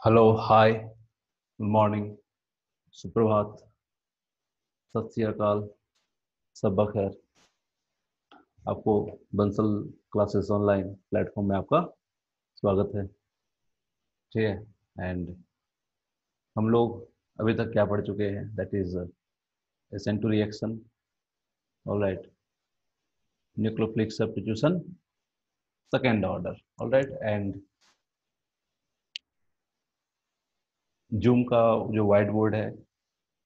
Hello, हाय, good morning, सुप्रभात, सत श्री अकाल, सब बखैर। आपको बंसल क्लासेस ऑनलाइन प्लेटफॉर्म में आपका स्वागत है। ठीक है। एंड हम लोग अभी तक क्या पढ़ चुके हैं? That is SN two reaction, alright, nucleophilic substitution, second order, alright. And zoom का जो व्हाइट बोर्ड है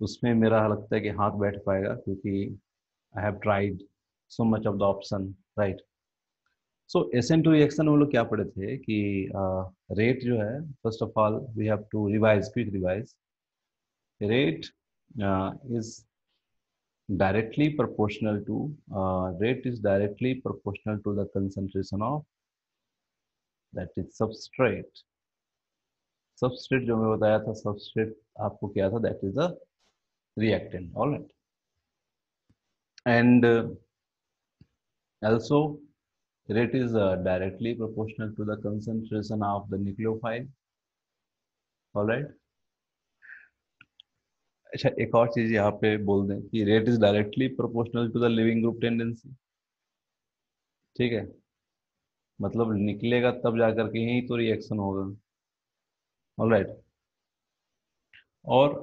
उसमें मेरा लगता है कि हाथ बैठ पाएगा, क्योंकि I have tried so much of the option, right. So SN2 reaction हम लोग क्या पढ़े थे कि रेट जो है, first of all we have to revise, quick revise. Rate is directly proportional to rate is directly proportional to the concentration of that is substrate. Substrate जो मैं बताया था, substrate आपको क्या था? that is the reactant, all right. And also rate is directly proportional to the concentration of the nucleophile, all right. अच्छा, एक और चीज यहाँ पे बोल दें कि rate is directly proportional to the leaving group tendency. ठीक है, मतलब निकलेगा तब जाकर के यही तो रिएक्शन होगा, ऑलराइट। और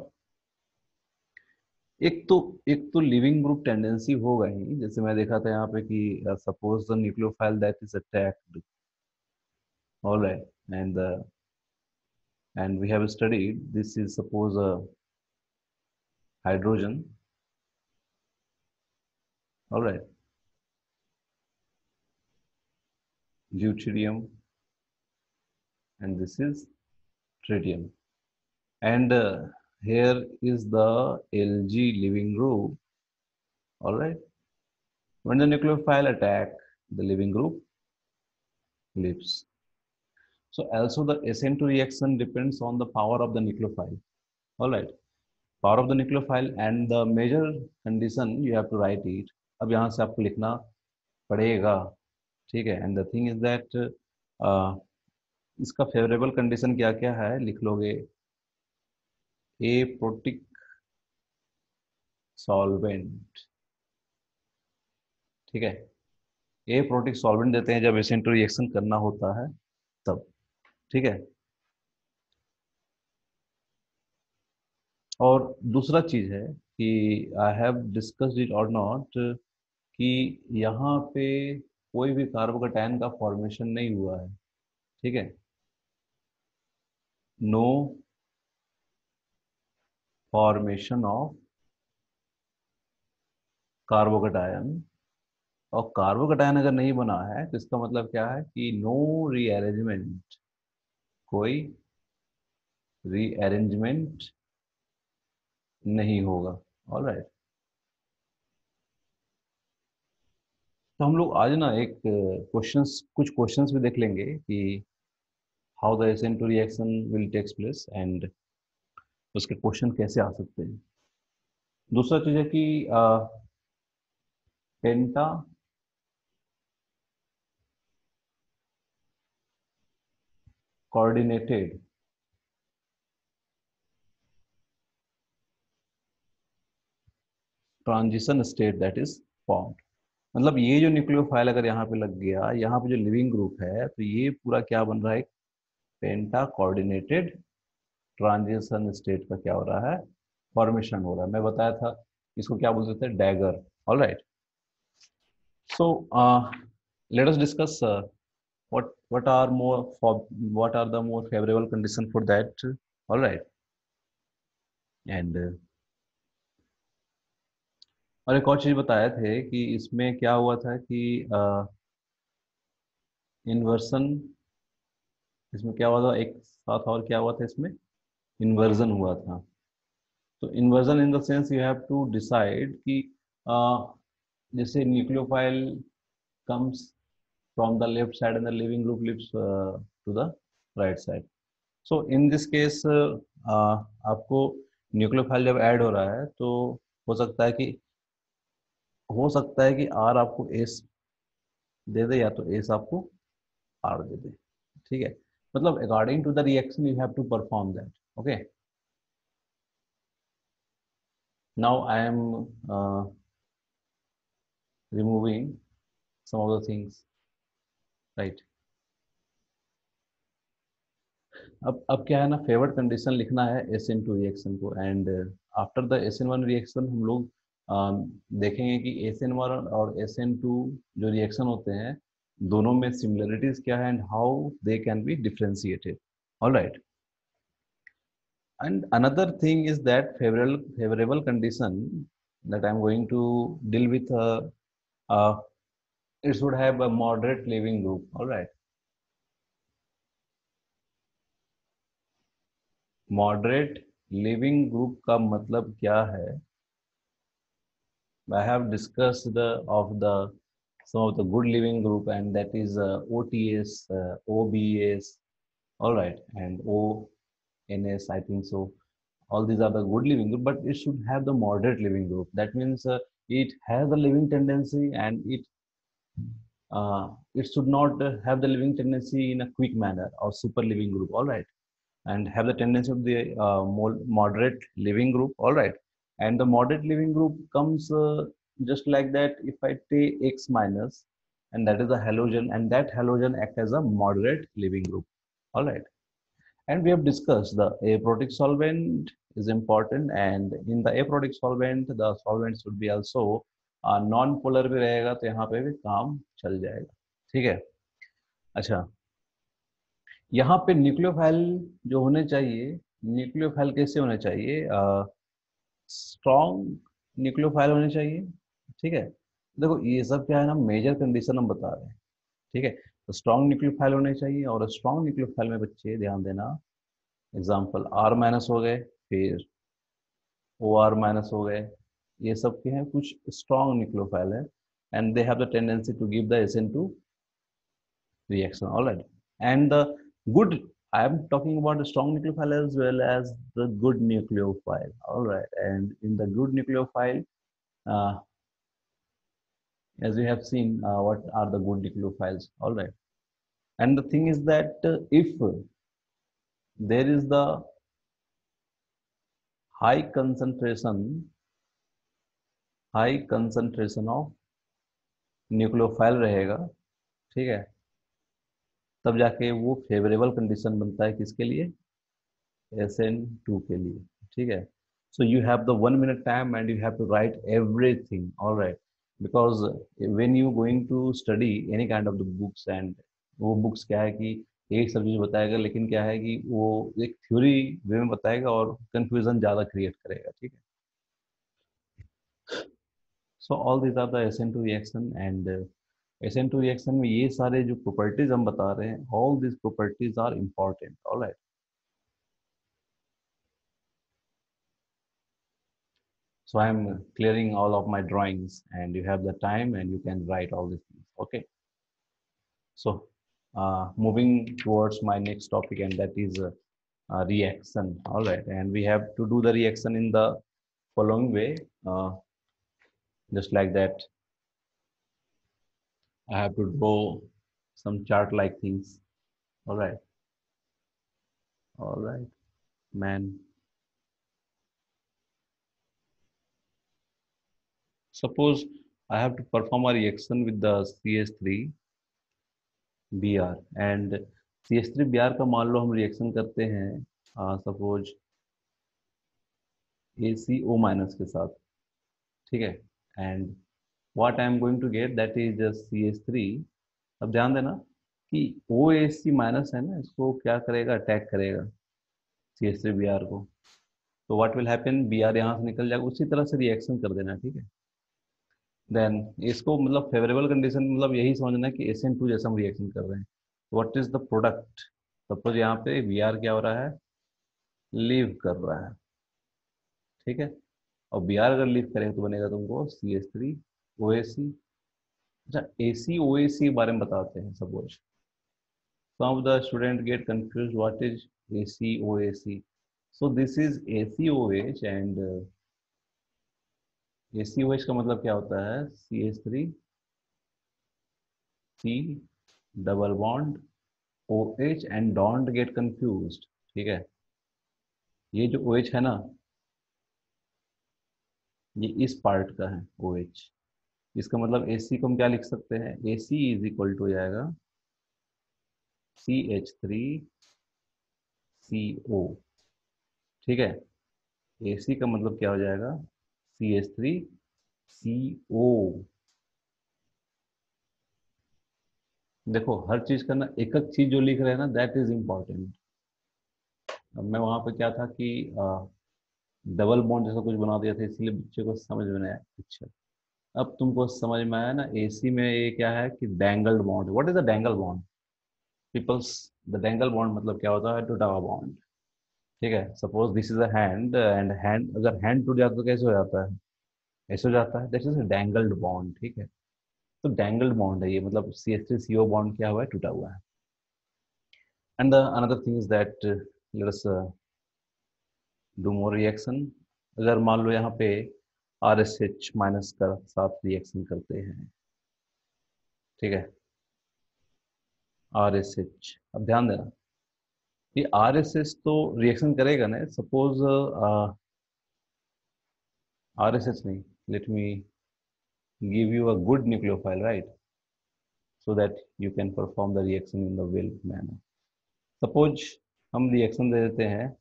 एक तो लिविंग ग्रुप टेंडेंसी होगा ही, जैसे मैं देखा था यहाँ पे कि suppose the nucleophile that is attacked, alright, and and we have studied this is suppose hydrogen, alright, deuterium, and this is tritium, and here is the Lg living group, all right. When the nucleophile attack the living group leaves. So also the SN2 reaction depends on the power of the nucleophile, all right. Power of the nucleophile and the major condition you have to write it. अब यहाँ से आपको लिखना पड़ेगा, ठीक है। And the thing is that इसका favourable condition क्या क्या है लिख लोगे। ए प्रोटिक सॉल्वेंट, ठीक है। ए प्रोटिक सॉल्वेंट देते हैं जब एसेंट रिएक्शन करना होता है तब, ठीक है। और दूसरा चीज है कि आई हैव डिस्कस्ड इट और नॉट, कि यहाँ पे कोई भी कार्बोकेटायन का फॉर्मेशन नहीं हुआ है, ठीक है। No formation of carbocation. और कार्बोकेटायन अगर नहीं बना है तो इसका मतलब क्या है कि नो रीअरेंजमेंट, कोई रीअरेंजमेंट नहीं होगा, ऑलराइट। तो हम लोग आज ना एक कुछ क्वेश्चंस भी देख लेंगे कि how the SN2 reaction will takes place, and उसके क्वेश्चन कैसे आ सकते हैं। दूसरा चीज है कि penta coordinated transition state that is formed. मतलब ये जो न्यूक्लियोफाइल अगर यहाँ पे लग गया, यहाँ पे जो लिविंग ग्रुप है, तो ये पूरा क्या बन रहा है? पेंटा कोऑर्डिनेटेड ट्रांजिशन स्टेट का क्या हो रहा है? फॉर्मेशन हो रहा है। मैं बताया था इसको क्या बोलते थे, dagger, alright. So let us discuss what are more for what are the more favorable condition for that, all right. And और एक और चीज बताए थे कि इसमें क्या हुआ था कि इन्वर्सन, इसमें क्या हुआ था एक साथ, और क्या हुआ था इसमें? इन्वर्जन हुआ था। तो inversion in the sense you have to decide कि जैसे nucleophile comes from the left side and the living group lives to the right side. So in this case आपको न्यूक्लियोफाइल जब ऐड हो रहा है तो हो सकता है कि आर आपको एस दे दे, या तो एस आपको आर दे दे, ठीक है। मतलब according to the reaction you have to perform that. Okay, now I am removing some of the things, right? अब क्या है ना, फेवर्ड कंडीशन लिखना है SN2 रिएक्शन को, and after the SN1 reaction हम लोग देखेंगे कि SN1 और SN2 जो रिएक्शन होते हैं दोनों में सिमिलरिटीज क्या है and how they can be differentiated. Alright, and another thing is that favorable condition that I'm going to deal with, uh, it should have a moderate leaving group. All right, moderate living group का मतलब क्या है? I have discussed some of the good living group, and that is OTS, OBS, all right, and ONS, I think so. All these are the good living group, but it should have the moderate living group. That means it has the living tendency, and it should not have the living tendency in a quick manner or super living group. All right, and have the tendency of the moderate living group. All right, and the moderate living group comes just like that. If I take X minus, and that is a halogen, and that halogen act as a moderate living group. All right, and we have discussed the aprotic solvent is important, and in the aprotic solvent the solvent should be also non polar भी रहेगा, तो यहाँ पे भी काम चल जाएगा. ठीक है. अच्छा, यहाँ पे न्यूक्लियोफाइल जो होने चाहिए, न्यूक्लियोफाइल कैसे होने चाहिए? स्ट्रॉन्ग न्यूक्लियोफाइल होने चाहिए. ठीक है, देखो ये सब क्या है ना, मेजर कंडीशन हम बता रहे हैं. ठीक है, तो स्ट्रॉन्ग न्यूक्लियोफाइल होने चाहिए, और स्ट्रॉन्ग न्यूक्लियोफाइल में बच्चे ध्यान देना, एग्जाम्पल R माइनस हो गए, फिर OR माइनस हो गए, ये सब के हैं कुछ स्ट्रॉन्ग न्यूक्लियोफाइल है, and they have the tendency to give the SN2 reaction. All right, and the good, I am talking about the strong nucleophile as well as the good nucleophile. All right, and in the good nucleophile, uh, as we have seen, what are the good nucleophiles? All right, and the thing is that if there is the high concentration of nucleophile रहेगा, ठीक है, तब जाके वो favourable condition बनता है किसके लिए? SN2 के लिए. ठीक है, so you have the 1 minute time and you have to write everything. All right, because when you going to study any kind of the books, and वो books क्या है कि एक सब्जेक्ट बताएगा, लेकिन क्या है कि वो एक थ्योरी वे में बताएगा और कंफ्यूजन ज़्यादा क्रिएट करेगा. ठीक है, so all these are the SN2 reaction, and SN2 reaction में ये सारे जो प्रॉपर्टीज हम बता रहे हैं, all these properties are important. All right, so I am clearing all of my drawings, and you have the time and you can write all these things. Okay, so moving towards my next topic, and that is reaction. All right, and we have to do the reaction in the following way, just like that. I have to draw some chart like things. All right, all right, man. Suppose I have to perform a reaction with the CH3Br, and CH3Br का मान लो हम reaction करते हैं suppose ACO minus के साथ. ठीक है, and what I am going to get, that is just CH3. अब ध्यान देना कि OAC माइनस है ना, इसको क्या करेगा, अटैक करेगा CH3Br को. तो व्हाट विल हैपन, Br यहाँ से निकल जाएगा, उसी तरह से रिएक्शन कर देना. ठीक है, देन इसको मतलब फेवरेबल कंडीशन मतलब यही समझना है कि SN2 जैसा हम रिएक्शन कर रहे हैं. What is the product? Suppose यहाँ पे Br क्या हो रहा है, लीव कर रहा है. ठीक है, और Br अगर लीव करेगा तो बनेगा तुमको CH3OAC. अच्छा, ACOAC के बारे में बताते हैं. Suppose some of the student get confused what is ACOAC. So this is ACOH, and ACOH का मतलब क्या होता है, CH3C double bond OH and don't get confused, ठीक है। ये जो OH है ना, ये इस पार्ट का है OH। इसका मतलब AC को हम क्या लिख सकते हैं, AC इज इक्वल टू जाएगा CH3CO, ठीक है। AC का मतलब क्या हो जाएगा, CH3CO। देखो हर चीज का ना एक एक चीज जो लिख रहे हैं ना, दैट इज इम्पोर्टेंट। अब मैं वहां पे क्या था कि डबल बॉन्ड जैसा कुछ बना दिया था, इसलिए बच्चे को समझ में नहीं आया। अच्छा, अब तुमको समझ में आया ना, AC में ये क्या है कि dangled bond. What is the dangle bond peoples? The dangle bond मतलब क्या होता है, टूटा हुआ बॉन्ड, ठीक है। Suppose this is a hand, and hand, अगर हैंड टूट जाता है तो कैसे हो जाता है, ऐसे हो जाता है, दैट इज अ डैंगल्ड बॉन्ड, ठीक है। तो डैंगल्ड बॉन्ड है ये, मतलब CH3CO बॉन्ड क्या हुआ है, टूटा हुआ है। And the another thing is that let us do more reaction. अगर मान लो यहाँ पे RSH माइनस का साथ रिएक्शन करते हैं, ठीक है, RSH, अब ध्यान देना, ये RSH तो रिएक्शन करेगा ना। सपोज RSH नहीं, let me give you a good nucleophile, right, so that you can perform the reaction in the well manner. Suppose हम रिएक्शन दे देते हैं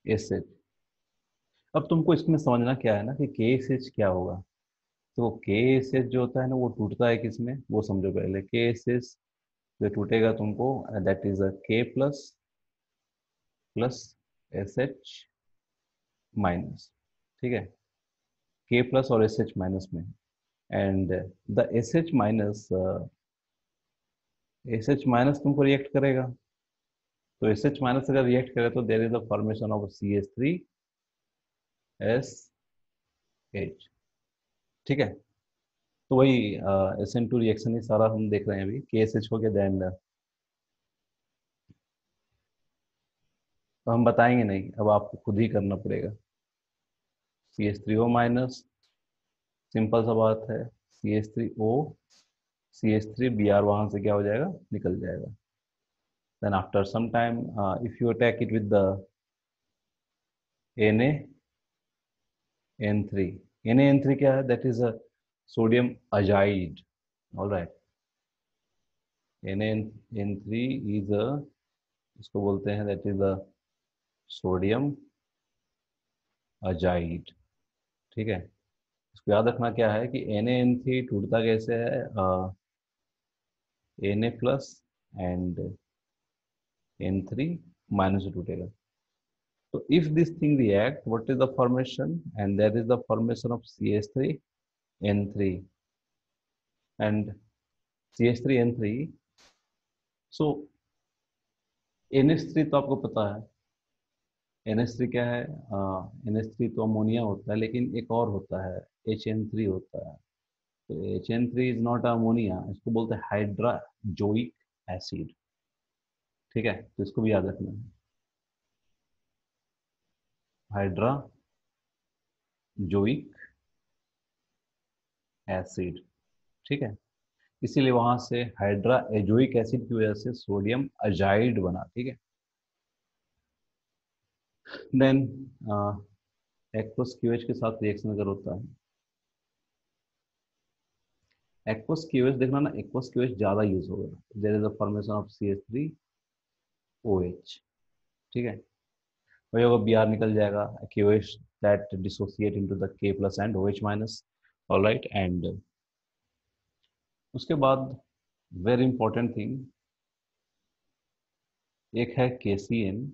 KSH। अब तुमको इसमें समझना क्या है ना कि KSH क्या होगा। तो KSH जो होता है ना, वो टूटता है किसमें, वो समझो पहले। KSH जो टूटेगा तुमको, that is a K plus plus SH minus, ठीक है। K प्लस और SH माइनस में, and the SH minus, SH minus तुमको रिएक्ट करेगा। तो SH माइनस अगर रिएक्ट करे तो देर is the formation of CH3SH, ठीक है। तो वही SN2 रिएक्शन ही सारा हम देख रहे हैं अभी। KSH हो गया, देन तो हम बताएंगे नहीं, अब आपको खुद ही करना पड़ेगा। CH3O माइनस, सिंपल सा बात है, CH3O, CH3Br वहां से क्या हो जाएगा, निकल जाएगा। Then after some time if you attack it with the NaN3। NaN3 क्या है, that is a sodium azide, all right. NaN3 is a, इसको बोलते हैं that is the sodium azide, ठीक है। इसको याद रखना क्या है कि NaN3 टूटता कैसे है, Na plus and N3 minus से टूटेगा। तो if this thing react, what is the formation, and that is the formation of CH3N3 and CH3N3। So NH3 तो आपको पता है, NH3 क्या है, NH3 तो अमोनिया होता है, लेकिन एक और होता है, HN3 होता है। तो HN3 इज नॉट अमोनिया, इसको बोलते हैं हाइड्राजोइक एसिड, ठीक है। तो इसको भी याद रखना है, हाइड्राजोइक एसिड, ठीक है। इसीलिए वहां से हाइड्रा एजोइक एसिड की वजह से सोडियम अजाइड बना, ठीक है। देन एक्वस क्यूएच के साथ रिएक्शन अगर होता है, एक्वस क्यूएच देखना ना, एक्वस क्यूएच ज्यादा यूज होगा, there is a formation of CH3OH, ठीक है। वही होगा, Br निकल जाएगा, KOH that dissociate into the K plus and OH minus, alright. And उसके बाद वेरी इंपॉर्टेंट थिंग, एक है KCN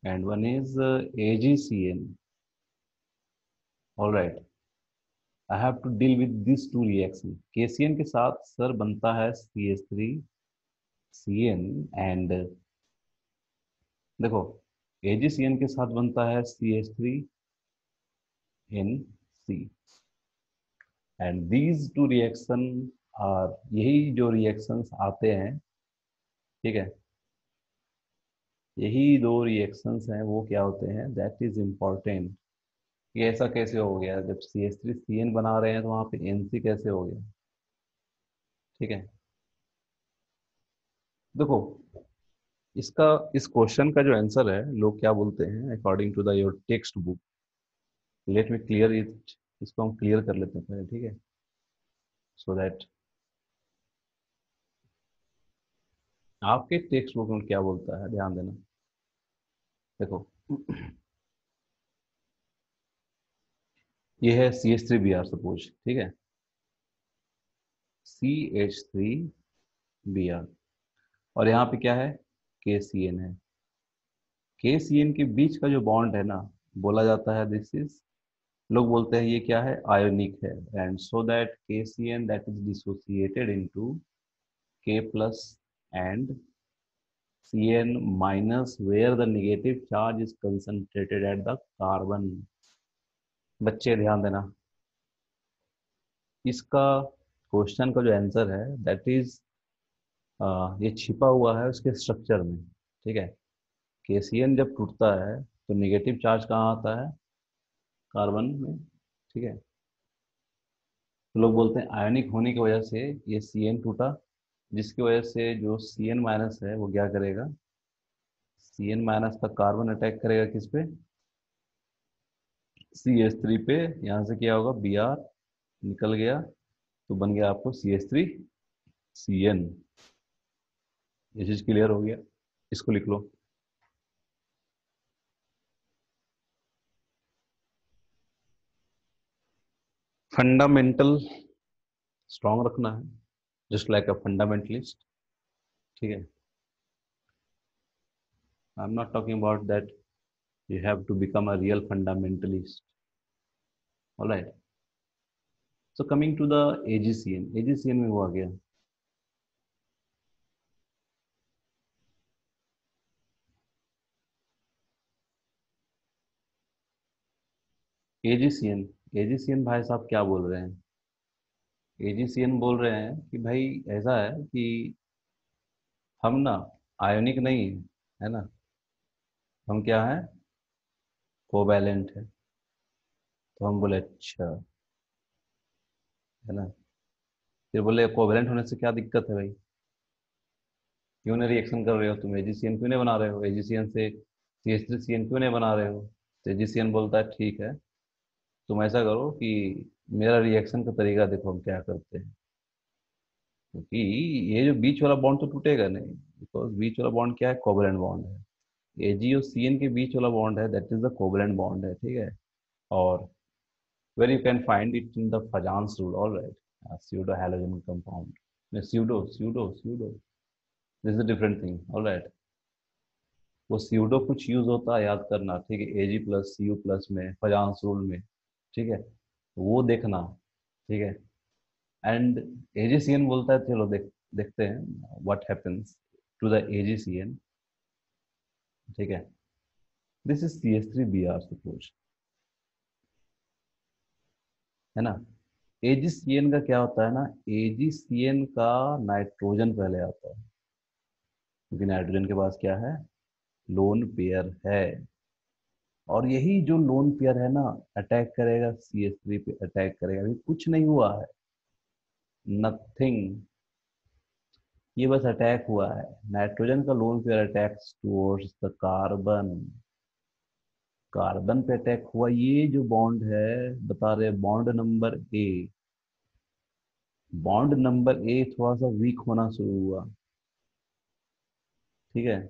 एंड वन इज AgCN, ऑलराइट। I have to deal with this two reaction. KCN के साथ सर बनता है CH3CN, एंड देखो AgCN के साथ बनता है CH3NC, and these two reaction are, यही जो रिएक्शंस आते हैं, ठीक है, यही दो रिएक्शंस हैं, वो क्या होते हैं, दैट इज इम्पोर्टेंट। ये ऐसा कैसे हो गया, जब CH3CN बना रहे हैं तो वहां पे NC कैसे हो गया। ठीक है, देखो इसका, इस क्वेश्चन का जो आंसर है, लोग क्या बोलते हैं according to the your textbook, let me clear it, इसको हम क्लियर कर लेते हैं पहले, ठीक है, सो दैट आपके टेक्स्ट बुक में क्या बोलता है ध्यान देना। देखो ये है CH3Br सपोज, ठीक है, CH3Br, और यहाँ पे क्या है, KCN है। KCN के बीच का जो बॉन्ड है ना, बोला जाता है दिस इज, लोग बोलते हैं ये क्या है, आयोनिक है, and so that KCN that is dissociated into K plus and Cn minus where the negative charge is concentrated at the carbon। बच्चे ध्यान देना, इसका क्वेश्चन का जो आंसर है दैट इज, ये छिपा हुआ है उसके स्ट्रक्चर में, ठीक है। KCN जब टूटता है तो नेगेटिव चार्ज कहाँ आता है, कार्बन में, ठीक है। तो लोग बोलते हैं आयनिक होने की वजह से ये Cn टूटा, जिसकी वजह से जो Cn माइनस है वो क्या करेगा, Cn माइनस का कार्बन अटैक करेगा किस पे, CH3 पे, यहाँ से क्या होगा Br निकल गया, तो बन गया आपको CH3Cn। ये चीज क्लियर हो गया, इसको लिख लो। फंडामेंटल स्ट्रांग रखना है, जस्ट लाइक अ फंडामेंटलिस्ट, ठीक है। I am not talking about that you have to become a real fundamentalist, alright. So coming to the AgCN, AgCN में हुआ गया, AgCN, AgCN भाई साहब क्या बोल रहे हैं, AgCN बोल रहे हैं कि भाई ऐसा है कि हम ना आयोनिक नहीं है, है ना, हम क्या है, कोवैलेंट है। तो हम बोले अच्छा, है ना, फिर बोले कोवैलेंट होने से क्या दिक्कत है भाई, क्यों नहीं रिएक्शन कर रहे हो तुम, AgCN क्यों नहीं बना रहे हो, AgCN से CH3Cn क्यों नहीं बना रहे हो। तो AgCN बोलता है ठीक है, तुम ऐसा करो कि मेरा रिएक्शन का तरीका देखो हम क्या करते हैं, क्योंकि ये जो बीच वाला बॉन्ड तो टूटेगा नहीं, बिकॉज बीच वाला बॉन्ड क्या है, कोवैलेंट बॉन्ड है। Ag और Cn के बीच वाला बॉन्ड है that is the covalent bond है, ठीक है। और where you can find it in the Fajans rule, all right, pseudo halogen compound, no, pseudo, this is a different thing, all right। वो pseudo कुछ use होता है, याद करना, ठीक है, Ag प्लस Cu प्लस में, फजांस रूल में, ठीक है, वो देखना, ठीक है। एंड AgCN बोलता है, चलो देखते हैं what happens to the AgCN, ठीक है। दिस इज CH3Br सपोज, है ना। AgCN का क्या होता है ना, AgCN का नाइट्रोजन पहले आता है, क्योंकि नाइट्रोजन के पास क्या है, लोन पेयर है, और यही जो लोन पेयर है ना, अटैक करेगा CH3 पे, अटैक करेगा, अभी कुछ नहीं हुआ है, नथिंग, ये बस अटैक हुआ है, नाइट्रोजन का lone pair attacks towards the carbon, carbon पे अटैक हुआ, ये जो बॉन्ड है, बता रहे bond number A, bond number A थोड़ा सा वीक होना शुरू हुआ, ठीक है,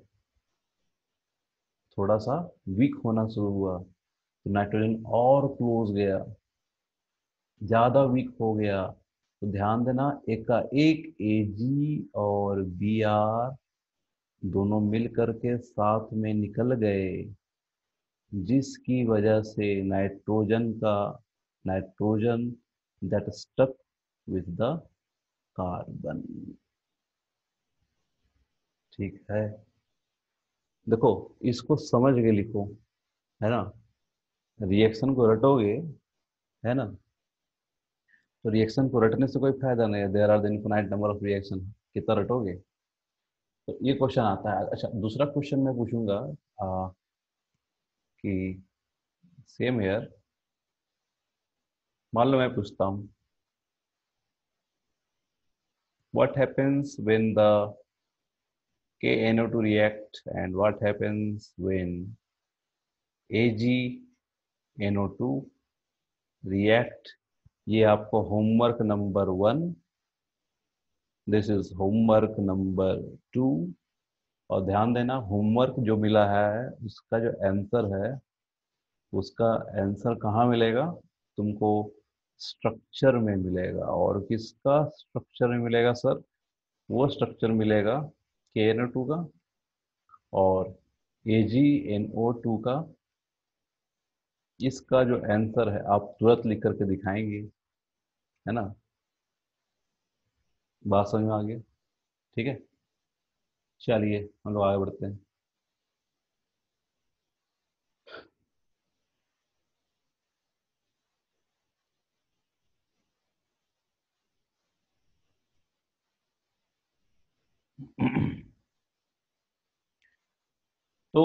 थोड़ा सा वीक होना शुरू हुआ, तो नाइट्रोजन और क्लोज गया, ज्यादा वीक हो गया, तो ध्यान देना, एक का एक Ag और Br दोनों मिल करके साथ में निकल गए, जिसकी वजह से nitrogen that stuck with the carbon, ठीक है। देखो इसको समझ के लिखो, है ना, रिएक्शन को रटोगे, है ना, तो रिएक्शन को रटने से कोई फायदा नहीं है, there are the infinite number of reaction, कितना रटोगे। तो ये क्वेश्चन आता है। अच्छा दूसरा क्वेश्चन मैं पूछूंगा, कि सेम हेयर, मान लो मैं पूछता हूँ what happens when the KNO2 react and what happens when AgNO2 react. ये आपको homework number 1, this is homework number 2। और ध्यान देना, होमवर्क जो मिला है उसका जो आंसर है, उसका आंसर कहाँ मिलेगा तुमको? स्ट्रक्चर में मिलेगा। और किसका स्ट्रक्चर में मिलेगा सर? वो स्ट्रक्चर मिलेगा KNO2 का और AgNO2 का। इसका जो आंसर है आप तुरंत लिख करके दिखाएंगे, है ना? बात समझ में आ गई? ठीक है, चलिए हम लोग आगे बढ़ते हैं। तो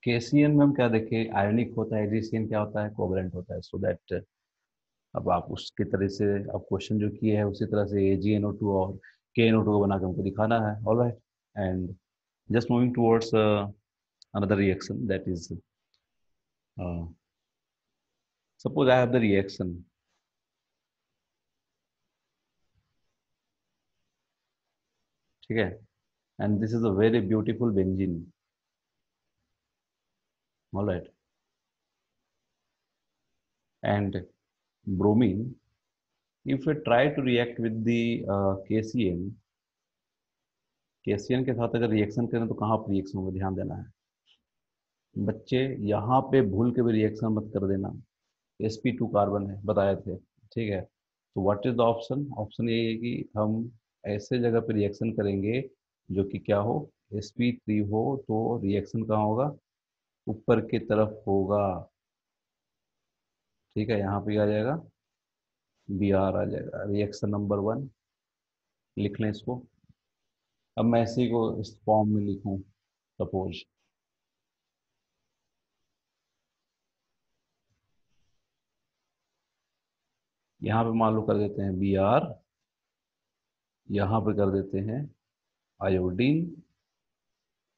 KCN में हम क्या देखें? आयनिक होता है, AgCN क्या होता है? कोवलेंट होता है। सो दैट अब आप उसकी तरह से, अब क्वेश्चन जो किए है उसी तरह से AgNO2 और KNO2 को बना के हमको दिखाना है। All right, and just moving towards another reaction, that is suppose I have the reaction, ठीक है, and this is a very beautiful benzene, all right, and bromine, if we try to react with the KCN, KCN के साथ अगर reaction करें तो कहाँ पर reaction होगा? ध्यान देना है बच्चे, यहाँ पे भूल के भी रिएक्शन मत कर देना। sp2 कार्बन है बताए थे, ठीक है। तो what is the option? Option ये है कि हम ऐसे जगह पे रिएक्शन करेंगे जो कि क्या हो? sp3 हो। तो रिएक्शन कहाँ होगा? ऊपर की तरफ होगा, ठीक है। यहाँ पे आ जाएगा Br आ जाएगा, रिएक्शन नंबर 1। लिख लें इसको। अब मैं इसी को इस फॉर्म में लिखूं, सपोज यहाँ पे मान लो कर देते हैं Br, यहाँ पे कर देते हैं आयोडीन।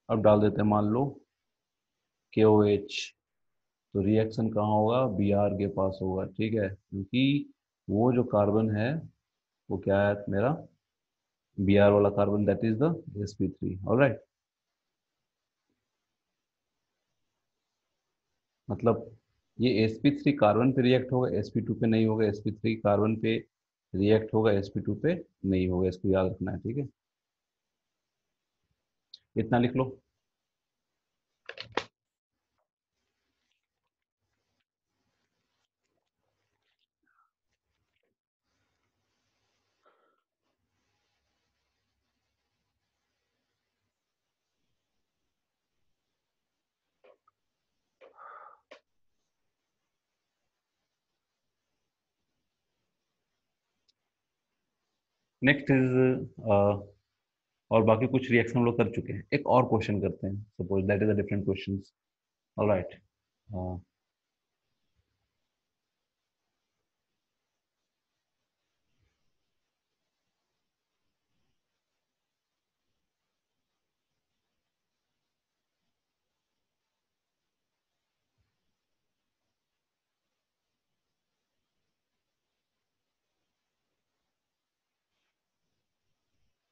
अब डाल देते हैं मान लो KOH। तो रिएक्शन कहाँ होगा? Br के पास होगा, ठीक है, क्योंकि वो जो कार्बन है वो क्या है मेरा? Br वाला carbon, that is the sp3। Alright, मतलब ये sp3 कार्बन पे रिएक्ट होगा, sp2 पे नहीं होगा। sp3 कार्बन पे रिएक्ट होगा, sp2 पे नहीं होगा। इसको याद रखना है, ठीक है। इतना लिख लो। नेक्स्ट इज और बाकी कुछ रिएक्शन हम लोग कर चुके हैं, एक और क्वेश्चन करते हैं, suppose that is a different question. Alright,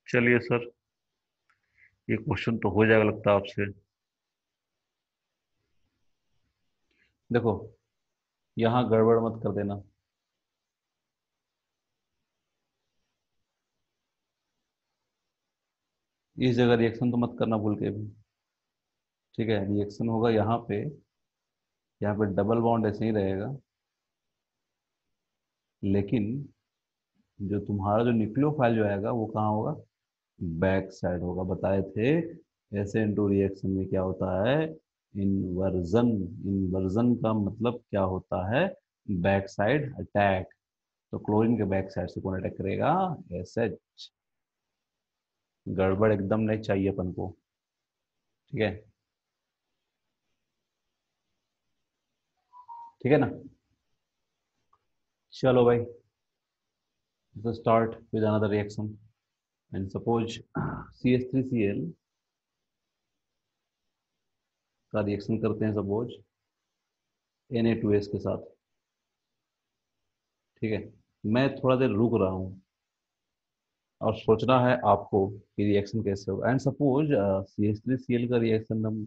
चलिए सर, ये क्वेश्चन तो हो जाएगा लगता है आपसे। देखो, यहाँ गड़बड़ मत कर देना। इस जगह रिएक्शन तो मत करना भूल के भी, ठीक है। रिएक्शन होगा यहाँ पे डबल बॉन्ड ऐसे ही रहेगा, लेकिन जो तुम्हारा जो न्यूक्लियोफाइल जो आएगा वो कहाँ होगा? बैक साइड होगा। बताए थे SN2 रिएक्शन में क्या होता है? इन्वर्जन। इन्वर्जन का मतलब क्या होता है? Back side attack. तो क्लोरीन के बैक साइड से कौन अटैक करेगा? SH। गड़बड़ एकदम नहीं चाहिए अपन को, ठीक है। ठीक है ना? चलो भाई, start with another reaction. And suppose CH3Cl का रिएक्शन करते हैं सपोज Na2S के साथ, ठीक है। मैं थोड़ा देर रुक रहा हूँ और सोचना है आपको कि रिएक्शन कैसे होगा। एंड सपोज CH3Cl का रिएक्शन हम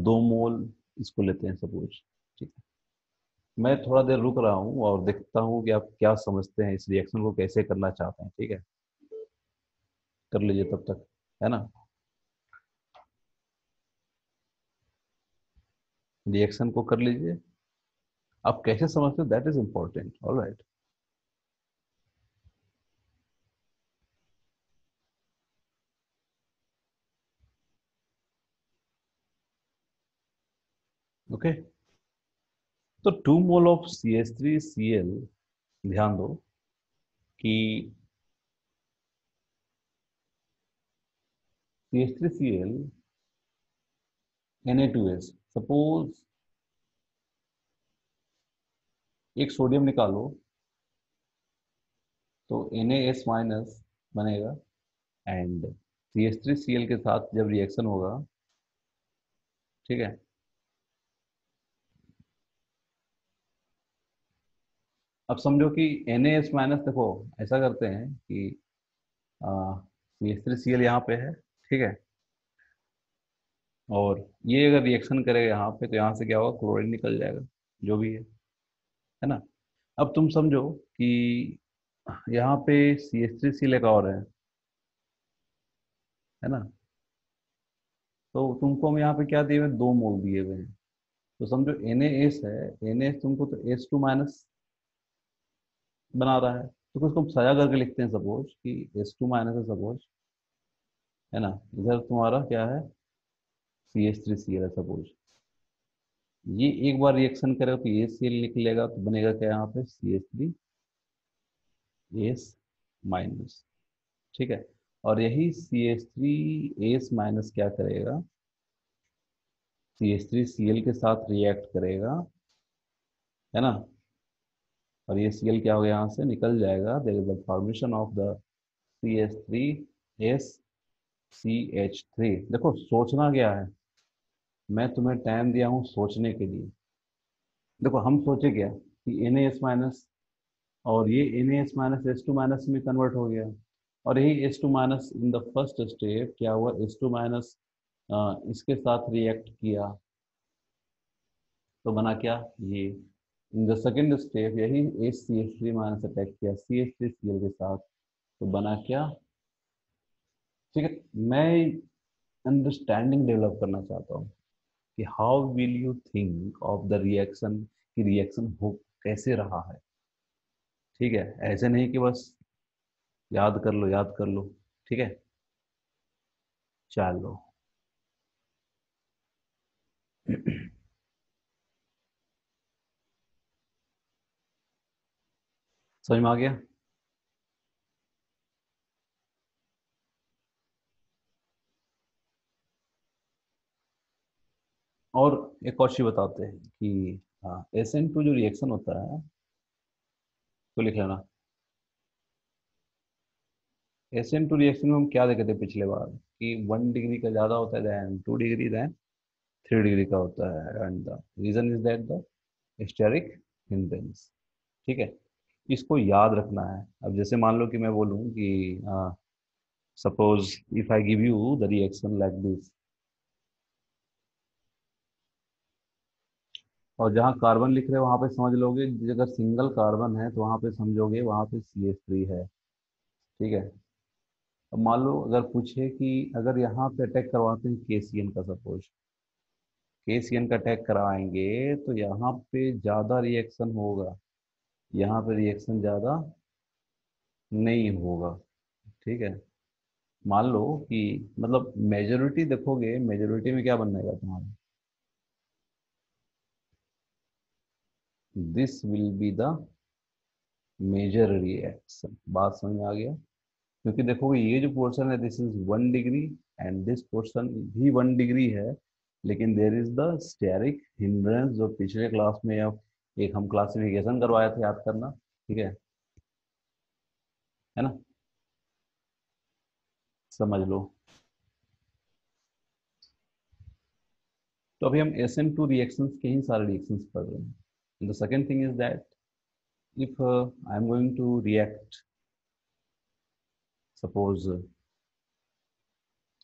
2 मोल इसको लेते हैं सपोज, ठीक है। मैं थोड़ा देर रुक रहा हूँ और देखता हूँ कि आप क्या समझते हैं, इस रिएक्शन को कैसे करना चाहते हैं, ठीक है। कर लीजिए तब तक, है ना। रिएक्शन को कर लीजिए, आप कैसे समझते हो that is important. Alright, okay. तो 2 मोल ऑफ CH3Cl, ध्यान दो कि CH3Cl Na2S, सपोज एक सोडियम निकालो तो Na S- बनेगा। एंड CH3Cl के साथ जब रिएक्शन होगा, ठीक है, अब समझो कि Na S- देखो, ऐसा करते हैं कि CH3Cl यहाँ पे है, ठीक है। और ये अगर रिएक्शन करेगा यहाँ पे तो यहाँ से क्या होगा, क्लोरीन निकल जाएगा, जो भी है ना। अब तुम समझो कि यहाँ पे CH3Cl एक और है ना। तो तुमको हम यहाँ पे क्या दिए हुए हैं, 2 मोल दिए हुए हैं। तो समझो Na है, Na तुमको तो S2- बना रहा है, तो कुछ हम सजा करके लिखते हैं सपोज कि S2- है सपोज, है ना। इधर तुम्हारा क्या है, CH3Cl है सपोज। ये एक बार रिएक्शन करेगा तो ये Cl निकलेगा, तो बनेगा क्या यहाँ पे, CH3S-, ठीक है। और यही CH3S- क्या करेगा, CH3Cl के साथ रिएक्ट करेगा, है ना। और ये Cl क्या हो गया, यहाँ से निकल जाएगा। There is the formation of the CH3SCH3। देखो सोचना क्या है, मैं तुम्हें टाइम दिया हूँ सोचने के लिए। देखो हम सोचे क्या कि Na S-, और ये Na S- में कन्वर्ट हो गया। और यही S2- in the first step क्या हुआ, S2- इसके साथ रिएक्ट किया तो बना क्या, ये। इन द सेकेंड स्टेप यही HCH3- अटैक किया CH3Cl के साथ, तो बना क्या, ठीक है। मैं अंडरस्टैंडिंग डेवलप करना चाहता हूँ कि how will you think of the reaction, कि रिएक्शन हो कैसे रहा है, ठीक है। ऐसे नहीं कि बस याद कर लो, याद कर लो, ठीक है। चलो समझ में आ गया। और एक और चीज बताते हैं कि हाँ, SN2 जो रिएक्शन होता है, तो लिख लेना। SN2 रिएक्शन में हम क्या देखे थे पिछले बार, कि 1 डिग्री का ज्यादा होता है देन 2 डिग्री, देन 3 डिग्री का होता है। And the reason is that the steric hindrance, ठीक है। इसको याद रखना है। अब जैसे मान लो कि मैं बोलूं कि suppose if I give you the reaction like this, और जहाँ कार्बन लिख रहे हो वहां पे समझ लोगे, अगर सिंगल कार्बन है तो वहां पे समझोगे वहां पे CH3 है, ठीक है। अब मान लो अगर पूछे कि अगर यहाँ पे अटैक करवाते हैं KCN का, सपोज KCN का अटैक कराएंगे तो यहाँ पे ज्यादा रिएक्शन होगा, यहाँ पे रिएक्शन ज्यादा नहीं होगा, ठीक है। मान लो कि मतलब मेजोरिटी देखोगे, मेजोरिटी में क्या बनेगा तुम्हारा, this will be the major reaction. बात समझ में आ गया। क्योंकि देखोगे ये जो पोर्शन है this is 1 degree, and this portion भी 1 डिग्री है, लेकिन there is the steric hindrance, जो पिछले क्लास में अब एक हम क्लासिफिकेशन करवाए थे, याद करना, ठीक है ना। समझ लो। तो अभी हम SN2 रिएक्शंस के ही सारे रिएक्शंस पढ़ रहे हैं। The second thing is that if I am going to react, suppose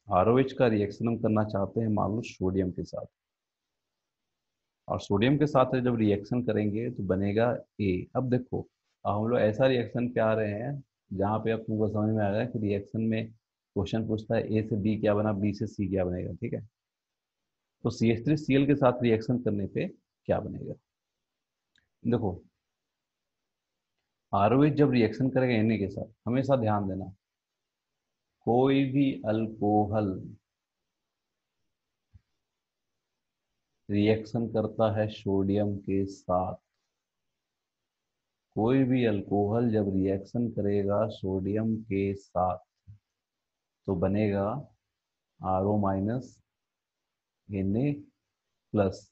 ROH का रिएक्शन हम करना चाहते हैं मान लो सोडियम के साथ, और सोडियम के साथ जब रिएक्शन करेंगे तो बनेगा A। अब देखो, अब हम लोग ऐसा रिएक्शन पे आ रहे हैं जहाँ पे अब तुमको समझ में आ रहा है कि रिएक्शन में क्वेश्चन पूछता है A से B क्या बना, B से C क्या बनेगा, ठीक है। तो CH3Cl के साथ रिएक्शन करने पे क्या बनेगा, देखो ROH जब रिएक्शन करेगा Na के साथ, हमेशा ध्यान देना कोई भी अल्कोहल रिएक्शन करता है सोडियम के साथ, कोई भी अल्कोहल जब रिएक्शन करेगा सोडियम के साथ तो बनेगा RO minus Na plus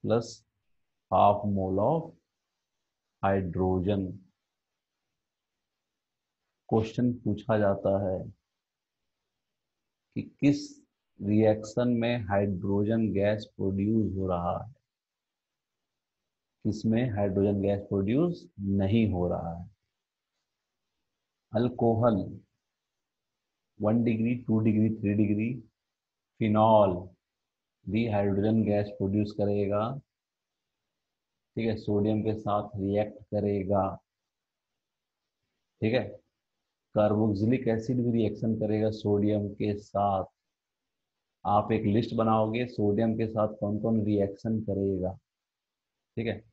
plus half mole of hydrogen. Question पूछा जाता है कि किस रिएक्शन में हाइड्रोजन गैस प्रोड्यूस हो रहा है, किसमें हाइड्रोजन गैस प्रोड्यूस नहीं हो रहा है। Alcohol 1 degree 2 degree 3 degree phenol भी हाइड्रोजन गैस प्रोड्यूस करेगा, ठीक है, सोडियम के साथ रिएक्ट करेगा, ठीक है। कार्बोक्सिलिक एसिड भी रिएक्शन करेगा सोडियम के साथ। आप एक लिस्ट बनाओगे सोडियम के साथ कौन कौन रिएक्शन करेगा, ठीक है।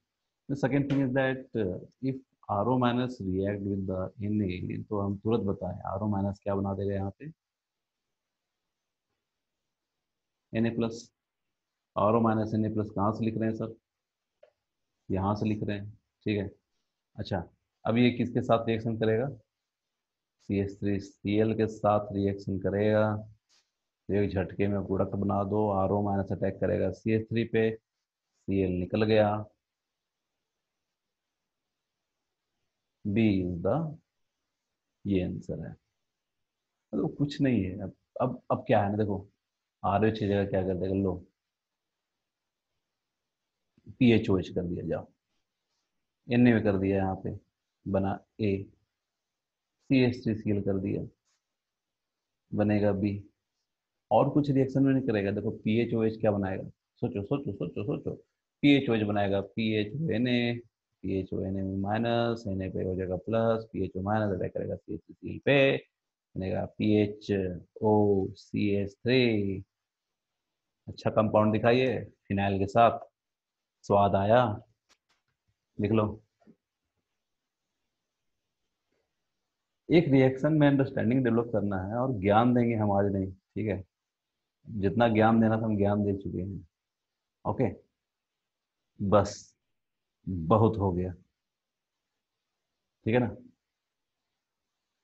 The second thing is that if RO minus react with the Na, तो हम तुरंत बताएं RO माइनस क्या बना देगा यहाँ पे, Na plus. RO minus Na plus कहाँ से लिख रहे हैं सर, यहाँ से लिख रहे हैं, ठीक है। अच्छा, अब ये किसके साथ रिएक्शन करेगा, CH3Cl के साथ रिएक्शन करेगा। एक झटके में प्रोडक्ट बना दो, RO माइनस अटैक करेगा CH3 पे, Cl निकल गया। बी इज द, ये आंसर है। तो कुछ नहीं है। अब क्या है ना, देखो RH की जगह क्या कर देगा, लो PHOH कर दिया, जाओ Na में कर दिया, यहाँ पे बना A, CH3Cl कर दिया, बनेगा B। और कुछ रिएक्शन में नहीं करेगा, देखो PHOH क्या बनाएगा, सोचो सोचो सोचो सोचो। PHOH बनाएगा PHONA, PHONA में माइनस, Na पे हो जाएगा प्लस, PHO माइनस अटैक करेगा CH3Cl पे, बनेगा PHOCH3। अच्छा कंपाउंड दिखाइए फिनाइल के साथ, स्वाद आया, लिख लो। एक रिएक्शन में अंडरस्टैंडिंग डेवलप करना है, और ज्ञान देंगे हम आज नहीं, ठीक है। जितना ज्ञान देना था हम ज्ञान दे चुके हैं, ओके। बस बहुत हो गया, ठीक है ना।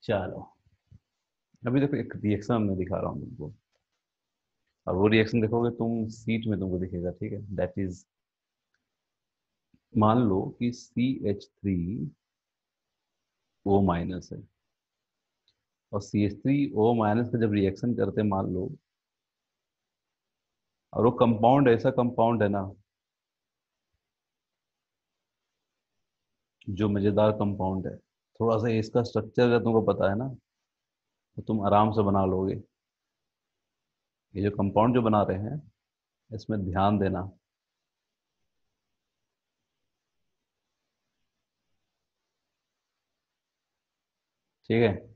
चलो अभी देखो एक रिएक्शन मैं दिखा रहा हूँ तुमको, और वो रिएक्शन देखोगे तुम सीट में तुमको दिखेगा, ठीक है। दैट इज, मान लो कि CH3O माइनस है, और CH3O माइनस का जब रिएक्शन करते हैं मान लो, और वो कंपाउंड ऐसा कंपाउंड है ना जो मजेदार कंपाउंड है, थोड़ा सा इसका स्ट्रक्चर अगर तुमको पता है ना तो तुम आराम से बना लोगे। ये जो कंपाउंड जो बना रहे हैं इसमें ध्यान देना, ठीक है।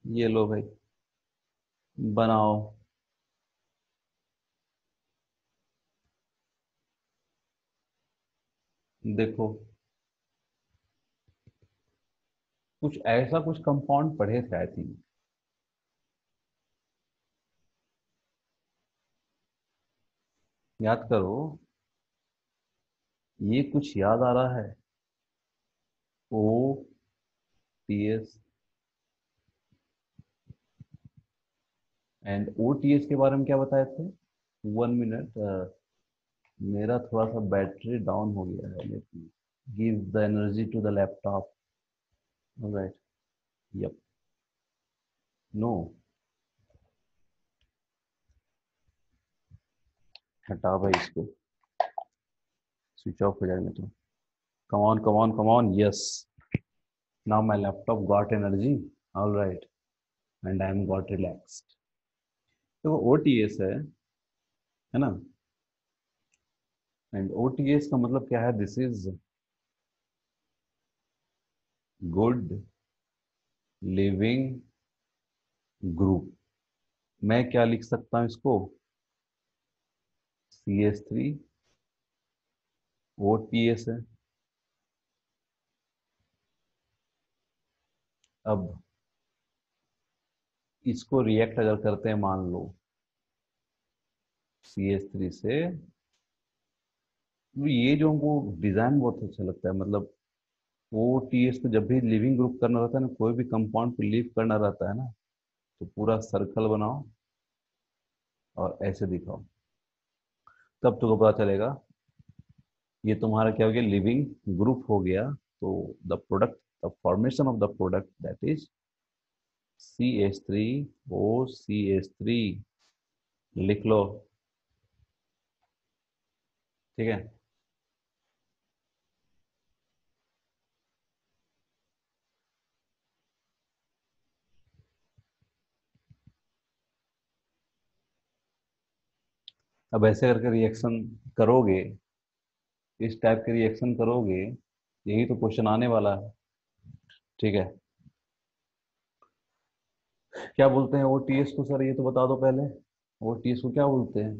ये लो भाई, बनाओ। देखो कुछ ऐसा कुछ कंपाउंड पढ़े थे आई थिंक, याद करो, ये कुछ याद आ रहा है, OTS। एंड OTS के बारे में क्या बताए थे, 1 मिनट, मेरा थोड़ा सा बैटरी डाउन हो गया है, give the energy to the laptop, right. Yup, no, हटा भाई इसको, स्विच ऑफ हो जाएगा तो। Come on come on come on, yes, now my laptop got energy, all right, and I am got relaxed. तो ओटीएस है ना, and OTS का मतलब क्या है, this is good leaving group. मैं क्या लिख सकता हूँ इसको, CH3 OTS है। अब इसको रिएक्ट अगर करते हैं, मान लो CH3 से, तो ये जो हमको डिजाइन बहुत अच्छा लगता है, मतलब OTS को जब भी लिविंग ग्रुप करना रहता है ना, कोई भी कंपाउंड को लीव करना रहता है ना, तो पूरा सर्कल बनाओ और ऐसे दिखाओ, तब तुमको पता चलेगा ये तुम्हारा क्या हो गया, लिविंग ग्रुप हो गया। तो the product, the formation of the product, that is CH3OCH3, लिख लो, ठीक है। अब ऐसे करके रिएक्शन करोगे, इस टाइप के रिएक्शन करोगे, यही तो क्वेश्चन आने वाला है, ठीक है। क्या बोलते हैं ओटीएस को सर, ये तो बता दो पहले, ओटीएस को क्या बोलते हैं।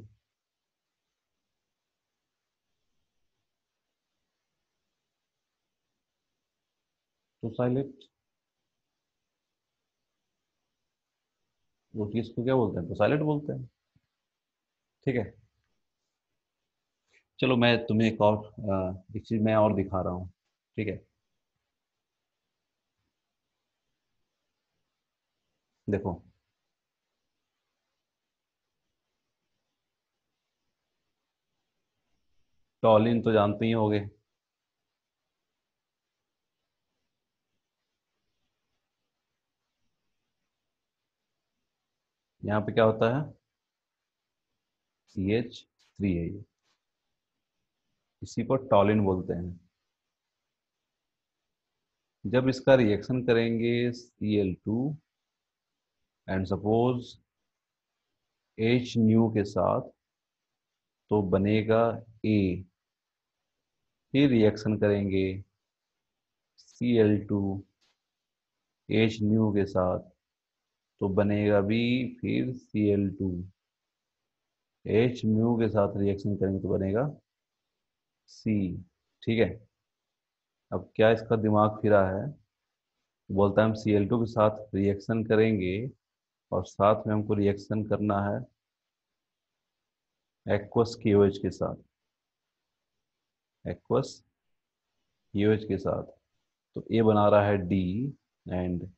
टोसाइलेट, ओटीएस को क्या बोलते हैं, टोसाइलेट बोलते हैं, ठीक है। चलो मैं तुम्हें एक और एक चीज मैं और दिखा रहा हूँ, ठीक है। देखो, टॉलिन तो जानते ही होगे। यहाँ पे क्या होता है, CH3 है ये, इसी को टॉलिन बोलते हैं। जब इसका रिएक्शन करेंगे Cl2 and suppose H new के साथ, तो बनेगा A। फिर रिएक्शन करेंगे Cl2 H न्यू के साथ, तो बनेगा B। फिर Cl2 H म्यू के साथ रिएक्शन करेंगे तो बनेगा C, ठीक है। अब क्या इसका दिमाग फिरा है, बोलता है हम Cl2 के साथ रिएक्शन करेंगे, और साथ में हमको रिएक्शन करना है एक्वस KOH के साथ, एक्वस KOH के साथ। तो ए बना रहा है D, एंड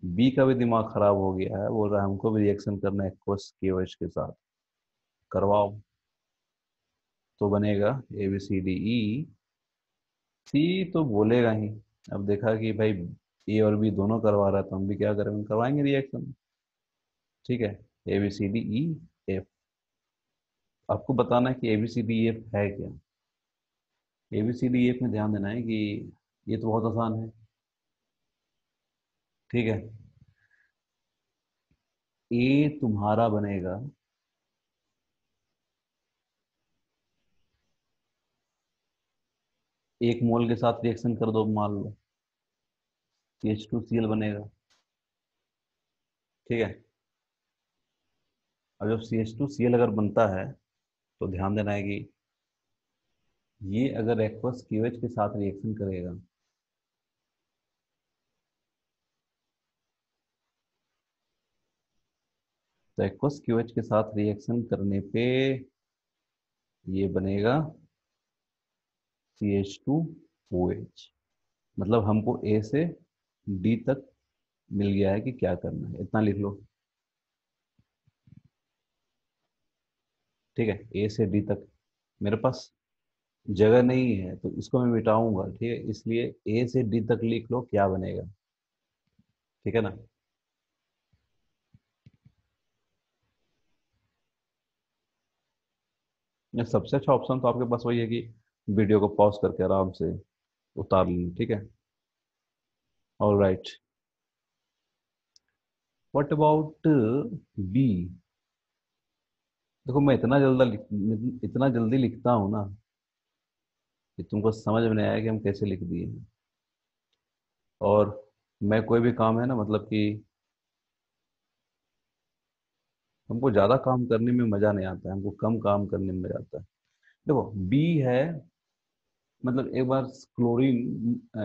बी का भी दिमाग खराब हो गया है, बोल रहा है हमको भी रिएक्शन करना है एक्वस KOH के साथ, करवाओ। तो बनेगा ABCDE। सी तो बोलेगा ही, अब देखा कि भाई ए और बी दोनों करवा रहा है, तो हम भी क्या करेंगे, करवाएंगे रिएक्शन, ठीक है। ABCDE F। आपको बताना है कि ABCDEF है क्या। ABCDEF में ध्यान देना है कि ये तो बहुत आसान है, ठीक है। ए तुम्हारा बनेगा, एक मोल के साथ रिएक्शन कर दो, मान लो CH2Cl बनेगा, ठीक है। अब जब CH2Cl अगर बनता है, तो ध्यान देना है कि ये अगर एक्वस KOH के साथ रिएक्शन करेगा, तो एक्वस KOH के साथ रिएक्शन करने पे ये बनेगा CH2OH। मतलब हमको ए से डी तक मिल गया है कि क्या करना है, इतना लिख लो, ठीक है। ए से डी तक मेरे पास जगह नहीं है, तो इसको मैं मिटाऊंगा, ठीक है, इसलिए ए से डी तक लिख लो क्या बनेगा। ठीक है ना। ये सबसे अच्छा ऑप्शन तो आपके पास वही है कि वीडियो को पॉज करके आराम से उतार लें, ठीक है। All right, what about B. देखो मैं इतना जल्दी लिखता हूँ ना कि तुमको समझ में नहीं आया कि हम कैसे लिख दिए हैं। और मैं कोई भी काम है ना, मतलब कि हमको ज्यादा काम करने में मजा नहीं आता है, हमको कम काम करने में मजा आता है। देखो बी है, मतलब एक बार क्लोरीन,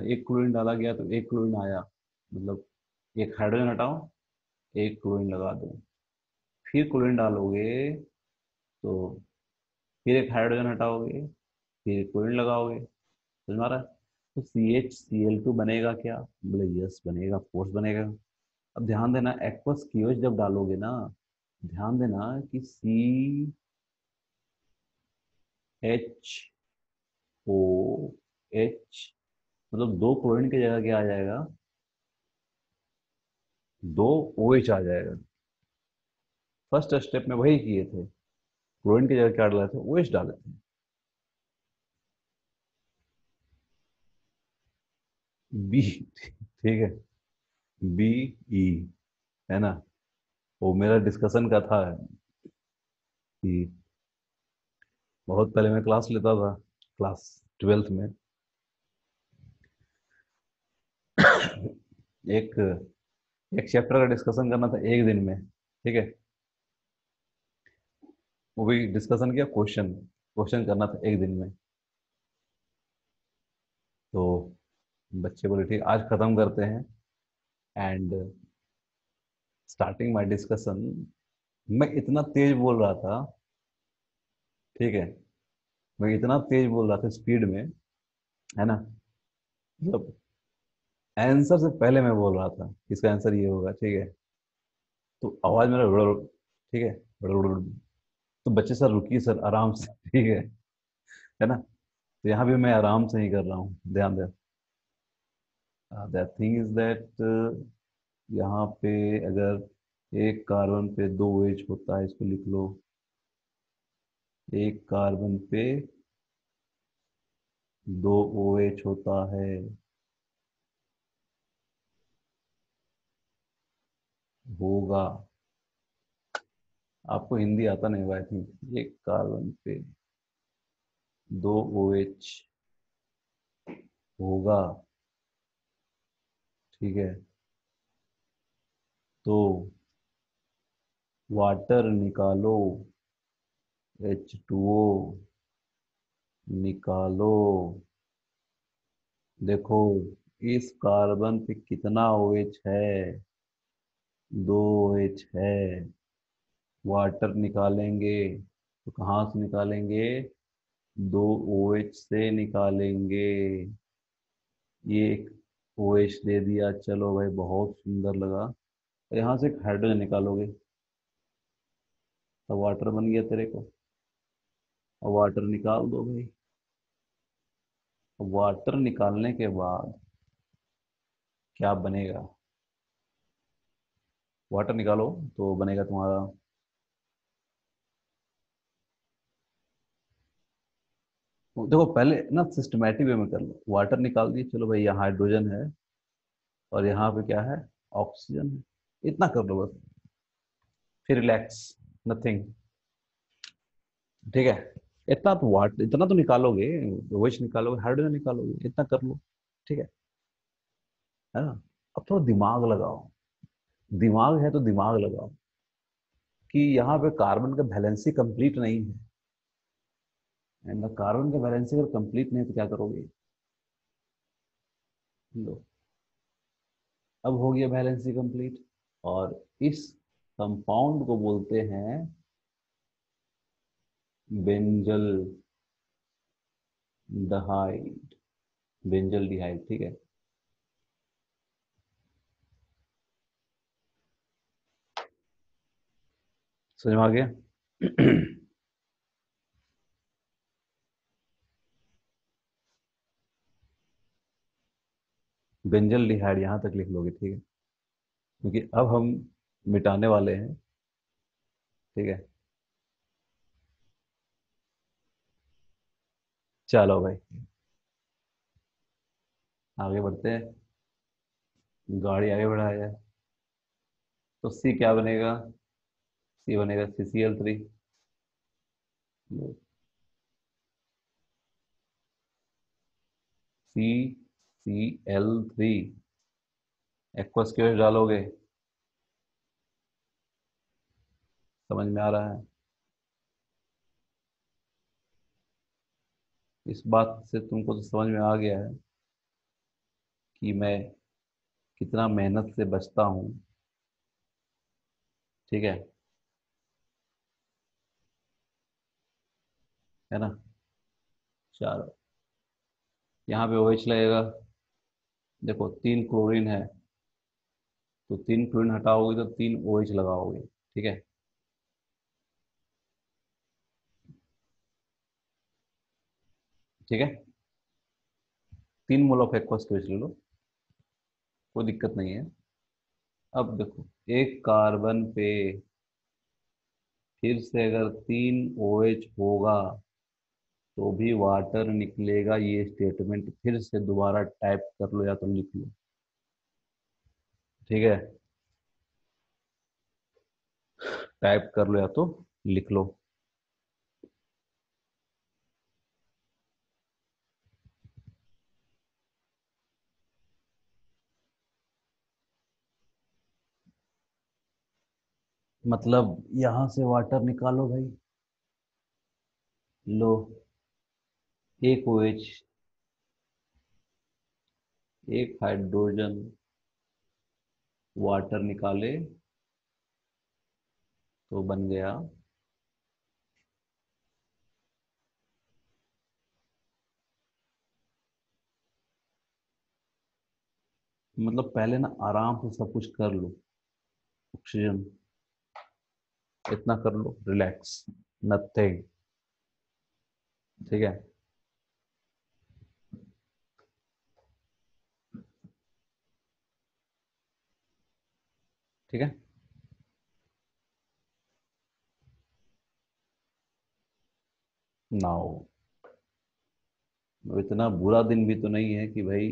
एक क्लोरीन डाला गया तो एक क्लोरीन आया, मतलब एक हाइड्रोजन हटाओ, एक क्लोरीन लगा दो, फिर क्लोरीन डालोगे तो फिर एक हाइड्रोजन हटाओगे, फिर क्लोरीन लगाओगे। समझ में आ रहा है? तो CH Cl2 बनेगा क्या? बोले यस बनेगा, फोर्स बनेगा। अब ध्यान देना, एक्वस क्यूएच जब डालोगे ना, ध्यान देना कि CH मतलब दो क्लोरीन की जगह क्या आ जाएगा? दो OH आ जाएगा। फर्स्ट स्टेप में वही किए थे, क्लोरीन की जगह क्या डाले थे? OH डाले थे। बी ठीक है, BE, है ना। वो मेरा डिस्कशन का था कि बहुत पहले मैं क्लास लेता था, क्लास 12th में। एक एक चैप्टर का डिस्कशन करना था एक दिन में, ठीक है। वो भी डिस्कशन किया, क्वेश्चन क्वेश्चन करना था एक दिन में। तो बच्चे बोले ठीक आज खत्म करते हैं, एंड स्टार्टिंग माय डिस्कशन, मैं इतना तेज बोल रहा था, ठीक है, मैं इतना तेज बोल रहा था स्पीड में, है ना। मतलब आंसर से पहले मैं बोल रहा था इसका आंसर ये होगा, ठीक है। तो आवाज मेरा ठीक है, तो बच्चे सर रुकिए सर आराम से ठीक है ना। तो यहाँ भी मैं आराम से ही कर रहा हूँ, ध्यान दे। दैट थिंग इज दैट, यहाँ पे अगर एक कार्बन पे दो OH होता है, इसको लिख लो। एक कार्बन पे दो OH होता है, होगा। आपको हिंदी आता नहीं होगा आई थिंक। एक कार्बन पे दो OH होगा, ठीक है। तो वाटर निकालो, H2O निकालो। देखो इस कार्बन पे कितना OH है? दो OH है। वाटर निकालेंगे तो कहाँ से निकालेंगे? दो OH से निकालेंगे। ये एक OH दे दिया, चलो भाई बहुत सुंदर लगा। तो यहाँ से एक हाइड्रोजन निकालोगे तो वाटर बन गया तेरे को। और वाटर निकाल दो भाई। वाटर निकालने के बाद क्या बनेगा? वाटर निकालो तो बनेगा तुम्हारा, देखो पहले ना सिस्टमेटिक वे में कर लो। वाटर निकाल दिए, चलो भाई यहाँ हाइड्रोजन है और यहाँ पे क्या है? ऑक्सीजन है। इतना कर लो बस, फिर रिलैक्स, नथिंग, ठीक है। इतना तो निकालोगे, OH निकालोगे, हाइड्रोजन निकालोगे, इतना कर लो, ठीक है ना। अब थोड़ा दिमाग लगाओ, दिमाग है तो दिमाग लगाओ कि यहाँ पे कार्बन का वैलेंसी कंप्लीट नहीं है, एंड कार्बन का वैलेंसी अगर कंप्लीट नहीं है तो क्या करोगे? लो, अब हो गया वैलेंसी कंप्लीट। और इस कंपाउंड को बोलते हैं बेंजल डहाइड, बेंजल डिहाइड, ठीक है। समझ में आ गया? बेंजल डिहाइड यहाँ तक लिख लोगे, ठीक है। क्योंकि अब हम मिटाने वाले हैं। ठीक है, चलो भाई आगे बढ़ते हैं, गाड़ी आगे बढ़ाया जाए। तो सी क्या बनेगा? सी बनेगा CCl3। CCl3 एक्वस क्यों डालोगे? समझ में आ रहा है? इस बात से तुमको तो समझ में आ गया है कि मैं कितना मेहनत से बचता हूँ। ठीक है है ना? चलो, यहाँ पे OH लगेगा। देखो 3 क्लोरीन है, तो 3 क्लोरीन हटाओगे तो 3 OH लगाओगे। ठीक है, ठीक है। 3 मोल ऑफ एक्वस क्यों ले लो, कोई दिक्कत नहीं है। अब देखो, एक कार्बन पे फिर से अगर 3 OH होगा तो भी वाटर निकलेगा, ये स्टेटमेंट फिर से दोबारा टाइप कर लो या तो लिख लो। ठीक है, टाइप कर लो या तो लिख लो। मतलब यहां से वाटर निकालो भाई। लो, एक OH, एक हाइड्रोजन, वाटर निकाले तो बन गया। मतलब पहले ना आराम से सब कुछ कर लो। ऑक्सीजन, इतना कर लो, रिलैक्स, नथिंग। ठीक है, ठीक है। नाउ, इतना बुरा दिन भी तो नहीं है कि भाई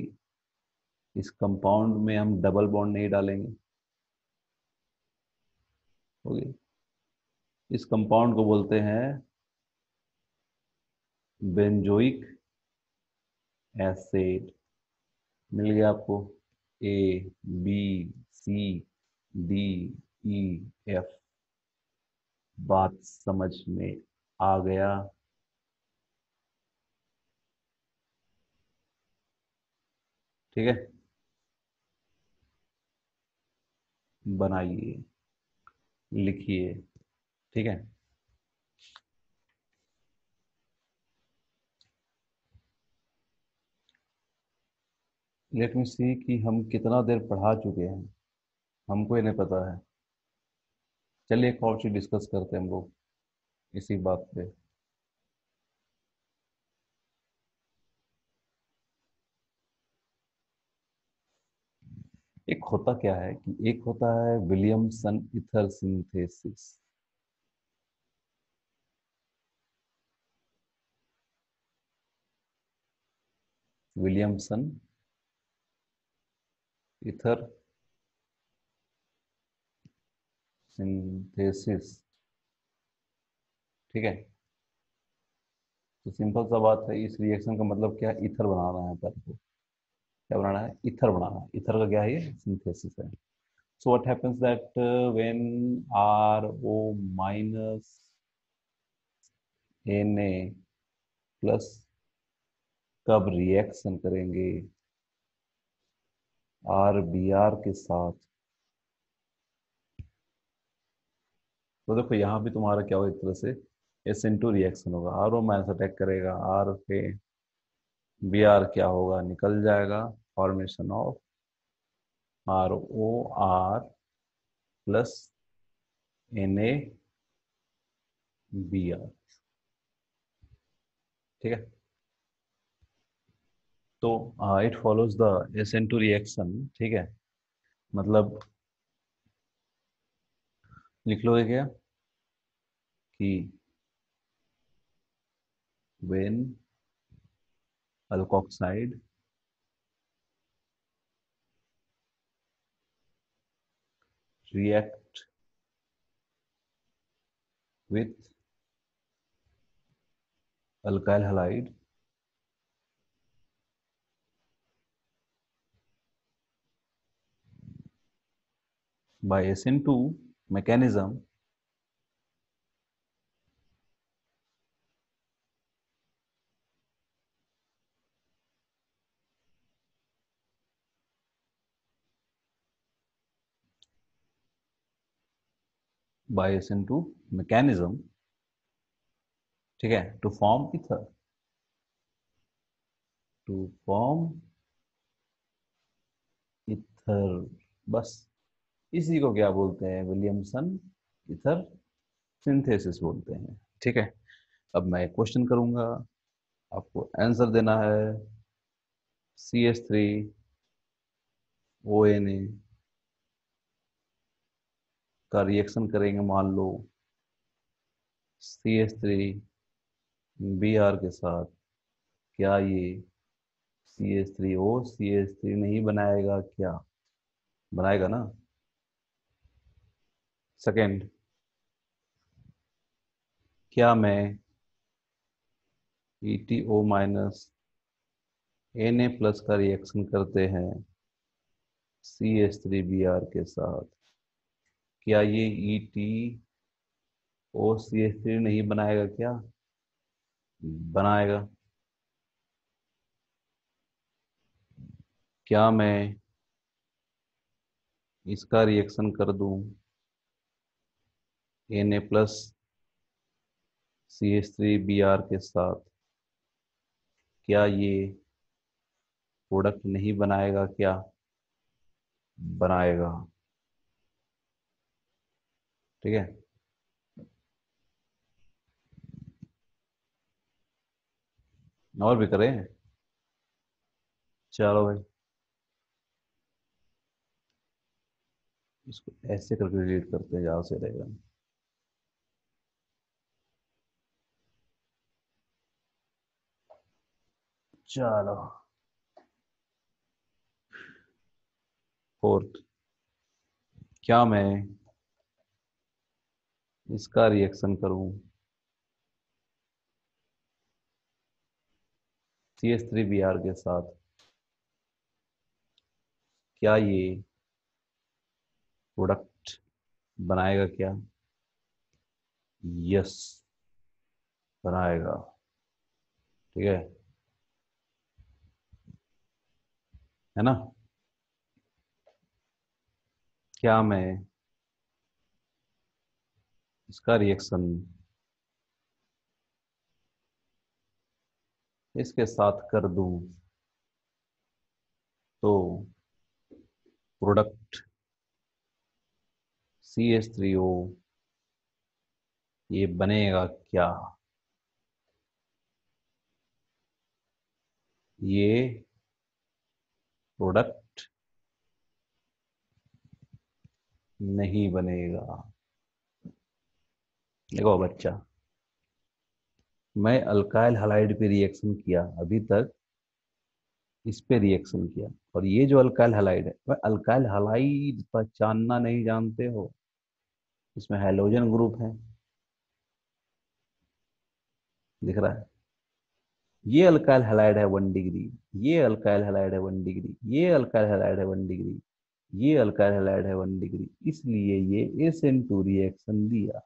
इस कंपाउंड में हम डबल बॉन्ड नहीं डालेंगे। हो गया। इस कंपाउंड को बोलते हैं बेंजोइक एसिड। मिल गया आपको? ABCDEF। बात समझ में आ गया? ठीक है, बनाइए, लिखिए। ठीक है, लेट मी सी कि हम कितना देर पढ़ा चुके हैं। हमको ही नहीं पता है। चलिए एक और चीज डिस्कस करते हैं हम लोग इसी बात पे। एक होता क्या है कि एक होता है Williamson ether synthesis. Williamson ether synthesis. ठीक है, तो सिंपल सा बात है, इस रिएक्शन का मतलब क्या है? ईथर बनाना है पर को। क्या बनाना है? ईथर बनाना है। ईथर का क्या है? ये सिंथेसिस है। So what happens that when RO minus Na plus कब रिएक्शन करेंगे RBr के साथ? तो देखो यहाँ भी तुम्हारा क्या होगा, एक तरह से SN2 रिएक्शन होगा, RO माइनस अटैक करेगा R पे, Br क्या होगा? निकल जाएगा। Formation of ROR plus NaBr। ठीक है, तो it follows the SN2 reaction. ठीक है, मतलब लिख लोगे क्या कि when alkoxide react with alkyl halide by SN2 mechanism, by SN2 mechanism, ठीक है, to form ether, to form ether, बस इसी को क्या बोलते हैं, विलियमसन इथर सिंथेसिस बोलते हैं। ठीक है, अब मैं एक क्वेश्चन करूंगा, आपको आंसर देना है। CH3 ONA का रिएक्शन करेंगे, मान लो CH3 Br के साथ, क्या ये CH3O CH3 नहीं बनाएगा क्या? बनाएगा ना। सेकेंड, क्या मैं ETO माइनस Na प्लस का रिएक्शन करते हैं CH3Br के साथ, क्या ये ETO CH3 नहीं बनाएगा क्या? बनाएगा। क्या मैं इसका रिएक्शन कर दूं Na प्लस CH3Br के साथ, क्या ये प्रोडक्ट नहीं बनाएगा क्या? बनाएगा। ठीक है, और भी करें? चलो भाई, इसको ऐसे करके डिलीट करते हैं, जहाँ से रहेगा। चलो, फोर्थ, क्या मैं इसका रिएक्शन करूं CH3Br के साथ, क्या ये प्रोडक्ट बनाएगा क्या? यस, बनाएगा। ठीक है ना। क्या मैं इसका रिएक्शन इसके साथ कर दूं तो प्रोडक्ट CH3O ये बनेगा क्या? ये प्रोडक्ट नहीं बनेगा। देखो बच्चा, मैं अल्काइल हलाइड पे रिएक्शन किया, अभी तक इस पे रिएक्शन किया, और ये जो अल्काइल हलाइड है, वह अल्काइल हलाइड पहचानना नहीं जानते हो, इसमें हैलोजन ग्रुप है, दिख रहा है। ये अल्काइल हैलाइड है 1 डिग्री, ये अल्काइल हैलाइड है 1 डिग्री, ये अल्काइल हैलाइड है 1 डिग्री, ये अल्काइल हैलाइड है 1 डिग्री, इसलिए ये SN2 रिएक्शन दिया।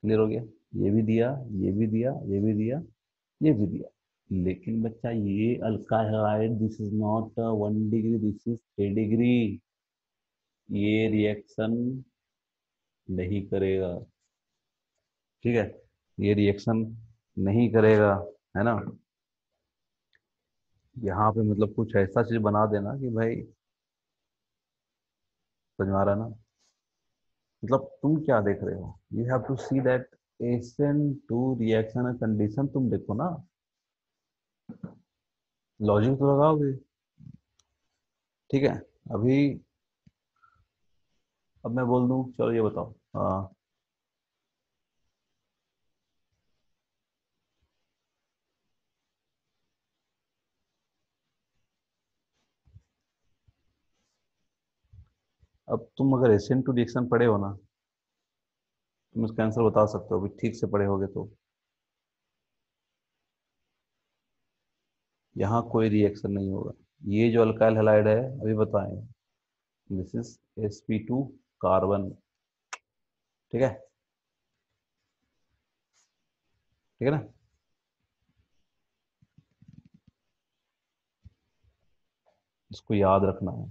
क्लियर हो गया? ये भी दिया, ये भी दिया, ये भी दिया, ये भी दिया। लेकिन बच्चा, ये alkyl halide, this is not 1 degree, this is 3 degree, ये रिएक्शन नहीं करेगा। ठीक है, ये रिएक्शन नहीं करेगा, है ना। यहाँ पे मतलब कुछ ऐसा चीज बना देना कि भाई, समझ में आ रहा है ना। मतलब तुम क्या देख रहे हो, you have to see that SN2 reaction condition, तुम देखो ना, लॉजिक तो लगाओगे। ठीक है, अभी अब मैं बोल दूं, चलो ये बताओ। अब तुम अगर एशियन टू रिएक्शन पढ़े हो ना, तुम इसका आंसर बता सकते हो, अभी ठीक से पढ़े होगे तो। यहाँ कोई रिएक्शन नहीं होगा। ये जो अल्काइल हैलाइड है, अभी बताएं, दिस इज sp2 कार्बन। ठीक है, ठीक है ना। इसको याद रखना है।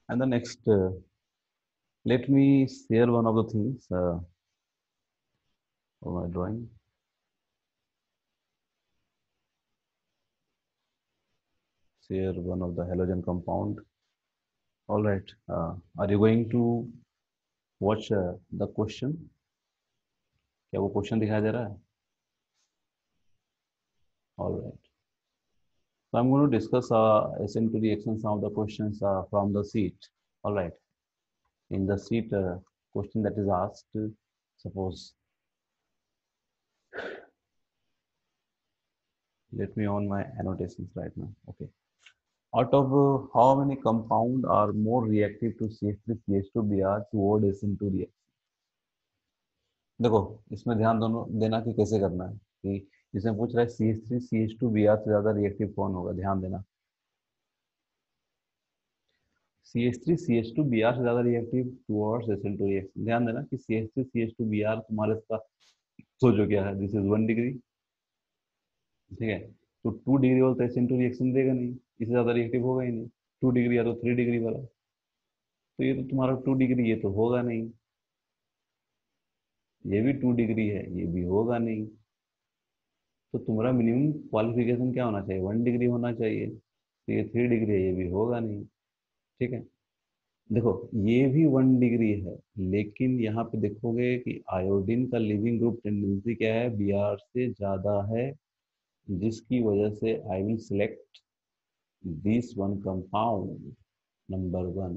And the next, let me share one of the things my drawing. Share one of the halogen compound. All right. Are you going to watch the question? क्या वो क्वेश्चन दिखाई दे रहा है? All right. So I'm going to discuss SN2 reaction, some of the questions from the sheet. All right. In the sheet, question that is asked, suppose, let me on my annotations right now. Okay. Out of how many compound are more reactive to CH3CH2Br toward SN2 reaction? देखो, इसमें ध्यान दोनों देना कि कैसे करना है, कि इसमें पूछ रहा है CH3CH2Br से ज्यादा रिएक्टिव कौन होगा। ध्यान देना, CH3CH2Br से ज्यादा रिएक्टिव टुवर्ड्स SN2 रिएक्शन। ध्यान देना कि CH3CH2Br तुम्हारे इसका सोचो क्या है, दिस इज 1 डिग्री। ठीक है, तो 2 डिग्री वाला तो SN2 रिएक्शन देगा नहीं, इससे ज्यादा रिएक्टिव होगा ही नहीं। 2 डिग्री या तो 3 डिग्री वाला, तो ये तो तुम्हारा 2 डिग्री, ये तो होगा नहीं। ये भी 2 डिग्री है, ये भी होगा नहीं। तो तुम्हारा मिनिमम क्वालिफिकेशन क्या होना चाहिए? 1 डिग्री होना चाहिए। तो ये 3 डिग्री है, ये भी होगा नहीं। ठीक है, देखो, ये भी 1 डिग्री है, लेकिन यहाँ पे देखोगे कि आयोडीन का लिविंग ग्रुप टेंडेंसी क्या है, Br से ज्यादा है, जिसकी वजह से I will select this one compound, number 1।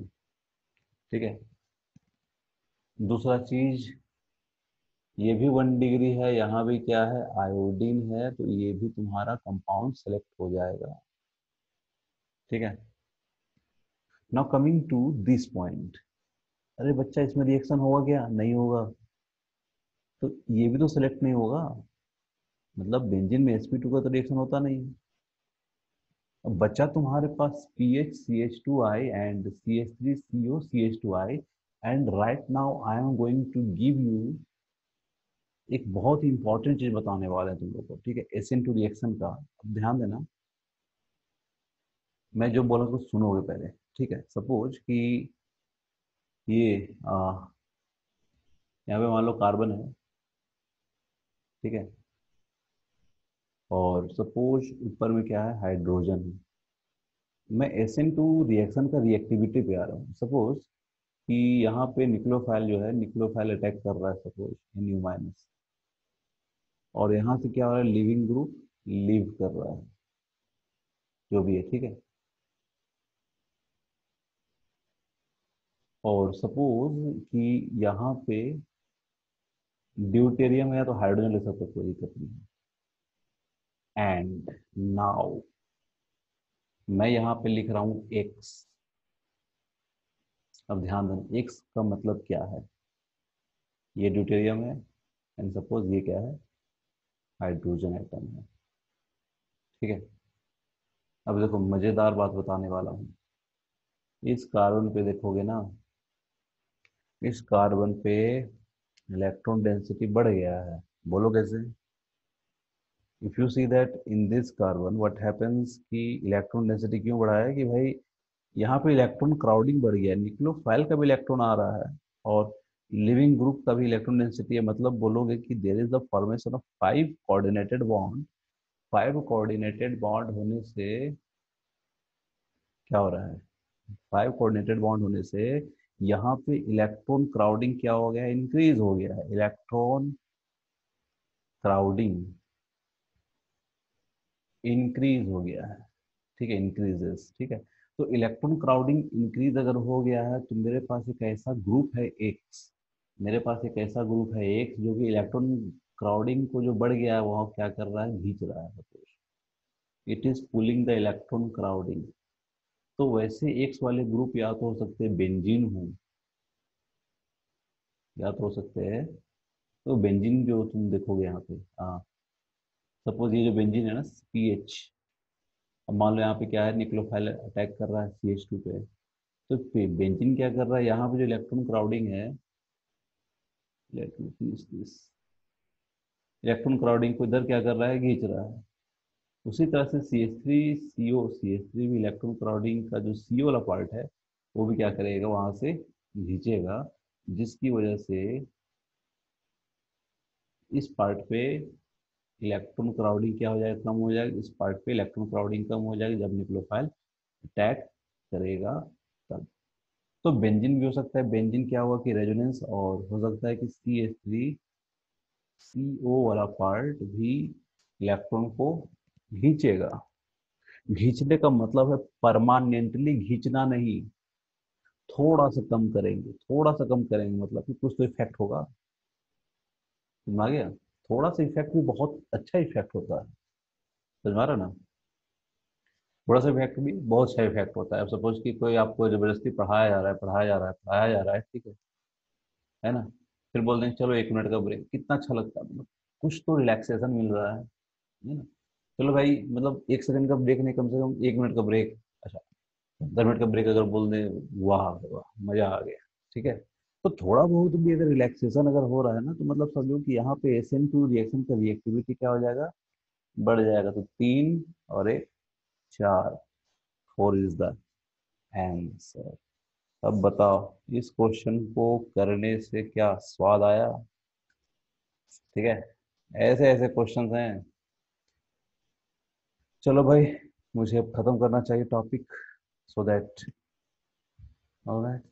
ठीक है, दूसरा चीज, ये भी 1 डिग्री है, यहाँ भी क्या है, आयोडीन है, तो ये भी तुम्हारा कंपाउंड सेलेक्ट हो जाएगा। ठीक है, now coming to this point. अरे बच्चा, इसमें रिएक्शन होगा क्या? नहीं होगा, तो ये भी तो सिलेक्ट नहीं होगा। मतलब बेंजीन में sp2 का तो रिएक्शन होता नहीं। अब बचा तुम्हारे पास PHCH2i and CH3COCH2i, and right now I am going to give you एक बहुत ही इंपॉर्टेंट चीज बताने वाले हैं तुम लोग को। ठीक है, SN2 रिएक्शन का, अब ध्यान देना, मैं जो बोला उसको सुनोगे पहले। ठीक है, सपोज कि ये यहाँ पे मान लो कार्बन है। ठीक है, और सपोज ऊपर में क्या है, हाइड्रोजन है। मैं SN2 रिएक्शन का रिएक्टिविटी पे आ रहा हूँ। सपोज कि यहाँ पे निक्लोफाइल जो है, निक्लोफाइल अटैक कर रहा है, सपोज Nu-, और यहाँ से क्या हो रहा है, लिविंग ग्रुप लीव कर रहा है, जो भी है। ठीक है, और सपोज कि यहाँ पे ड्यूटेरियम है, तो हाइड्रोजन ले सकते हो, कोई दिक्कत नहीं है। एंड नाउ मैं यहाँ पे लिख रहा हूँ एक्स। अब ध्यान देना, एक्स का मतलब क्या है, ये ड्यूटेरियम है, एंड सपोज ये क्या है, हाइड्रोजन एटम है। ठीक है, अब देखो, मजेदार बात बताने वाला हूँ। इस कार्बन पे देखोगे ना, इस कार्बन पे इलेक्ट्रॉन डेंसिटी बढ़ गया है। बोलो कैसे? If you see that in this carbon what happens, कि इलेक्ट्रॉन डेंसिटी क्यों बढ़ा है, कि भाई यहाँ पे इलेक्ट्रॉन क्राउडिंग बढ़ गया है, निक्लोफाइल का भी इलेक्ट्रॉन आ रहा है, और लिविंग ग्रुप का भी इलेक्ट्रॉन डेंसिटी है। मतलब बोलोगे कि there is the formation of 5 coordinated bond. 5 coordinated bond होने से क्या हो रहा है, 5 कोऑर्डिनेटेड बॉन्ड होने से यहाँ पे इलेक्ट्रॉन क्राउडिंग क्या हो गया है, इंक्रीज हो गया है। इलेक्ट्रॉन क्राउडिंग इंक्रीज हो गया है। ठीक है, इंक्रीजेस। ठीक है, तो इलेक्ट्रॉन क्राउडिंग इंक्रीज अगर हो गया है तो मेरे पास एक ऐसा ग्रुप है एक्स, मेरे पास एक ऐसा ग्रुप है एक्स जो कि इलेक्ट्रॉन क्राउडिंग को जो बढ़ गया है वह क्या कर रहा है, खींच रहा है, it is pulling the electron crowding. तो वैसे एक्स वाले ग्रुप या तो हो सकते हैं बेंजीन हो, या तो हो सकते हैं, तो बेंजीन जो तुम देखोगे यहाँ पे, हाँ, सपोज ये जो बेंजीन है ना पी एच, अब मान लो यहाँ पे क्या है, निक्लोफाइल अटैक कर रहा है CH2 पे, तो बेंजीन क्या कर रहा है, यहाँ पे जो इलेक्ट्रॉन क्राउडिंग है, let me finish this, electron crowding को इधर क्या कर रहा है, खींच रहा है। उसी तरह से CH3 भी इलेक्ट्रॉन क्राउडिंग का जो CO वाला पार्ट है वो भी क्या करेगा, वहां से खींचेगा, जिसकी वजह से इस पार्ट पे इलेक्ट्रॉन क्राउडिंग क्या हो जाएगा, कम हो जाएगा, इस पार्ट पे इलेक्ट्रॉन क्राउडिंग कम हो जाएगी जब न्यूक्लियोफाइल अटैक करेगा तब। तो बेंजीन भी हो सकता है, बेंजीन क्या हुआ कि रेजोनेंस, और हो सकता है कि CH3CO वाला पार्ट भी इलेक्ट्रॉन को खींचेगा। खींचने का मतलब है परमानेंटली खींचना नहीं, थोड़ा सा कम करेंगे, थोड़ा सा कम करेंगे, मतलब कि कुछ तो इफेक्ट होगा, समझ आ गया। थोड़ा सा इफेक्ट भी बहुत अच्छा इफेक्ट होता है, समझ आ रहा ना। थोड़ा सा इफेक्ट भी बहुत अच्छा इफेक्ट होता है। अब सपोज कि कोई आपको जबरदस्ती पढ़ाया जा रहा है, पढ़ाया जा रहा है, ठीक है ना, फिर बोल देंगे चलो 1 मिनट का ब्रेक, कितना अच्छा लगता है, मतलब कुछ तो रिलैक्सेशन मिल रहा है ना। चलो भाई, मतलब 1 सेकंड का ब्रेक नहीं, कम से कम 1 मिनट का ब्रेक, अच्छा 10 मिनट का ब्रेक अगर बोल दे, वाह वाह मजा आ गया, ठीक है। तो थोड़ा बहुत भी अगर रिलैक्सेशन अगर हो रहा है ना, तो मतलब समझो कि यहाँ पे SN2 रिएक्शन का रिएक्टिविटी क्या हो जाएगा, बढ़ जाएगा। तो 3 और 1 4, 4 इज द आंसर। अब बताओ इस क्वेश्चन को करने से क्या स्वाद आया, ठीक है, ऐसे ऐसे क्वेश्चंस हैं। चलो भाई, मुझे अब खत्म करना चाहिए टॉपिक, सो दैट, ऑलराइट।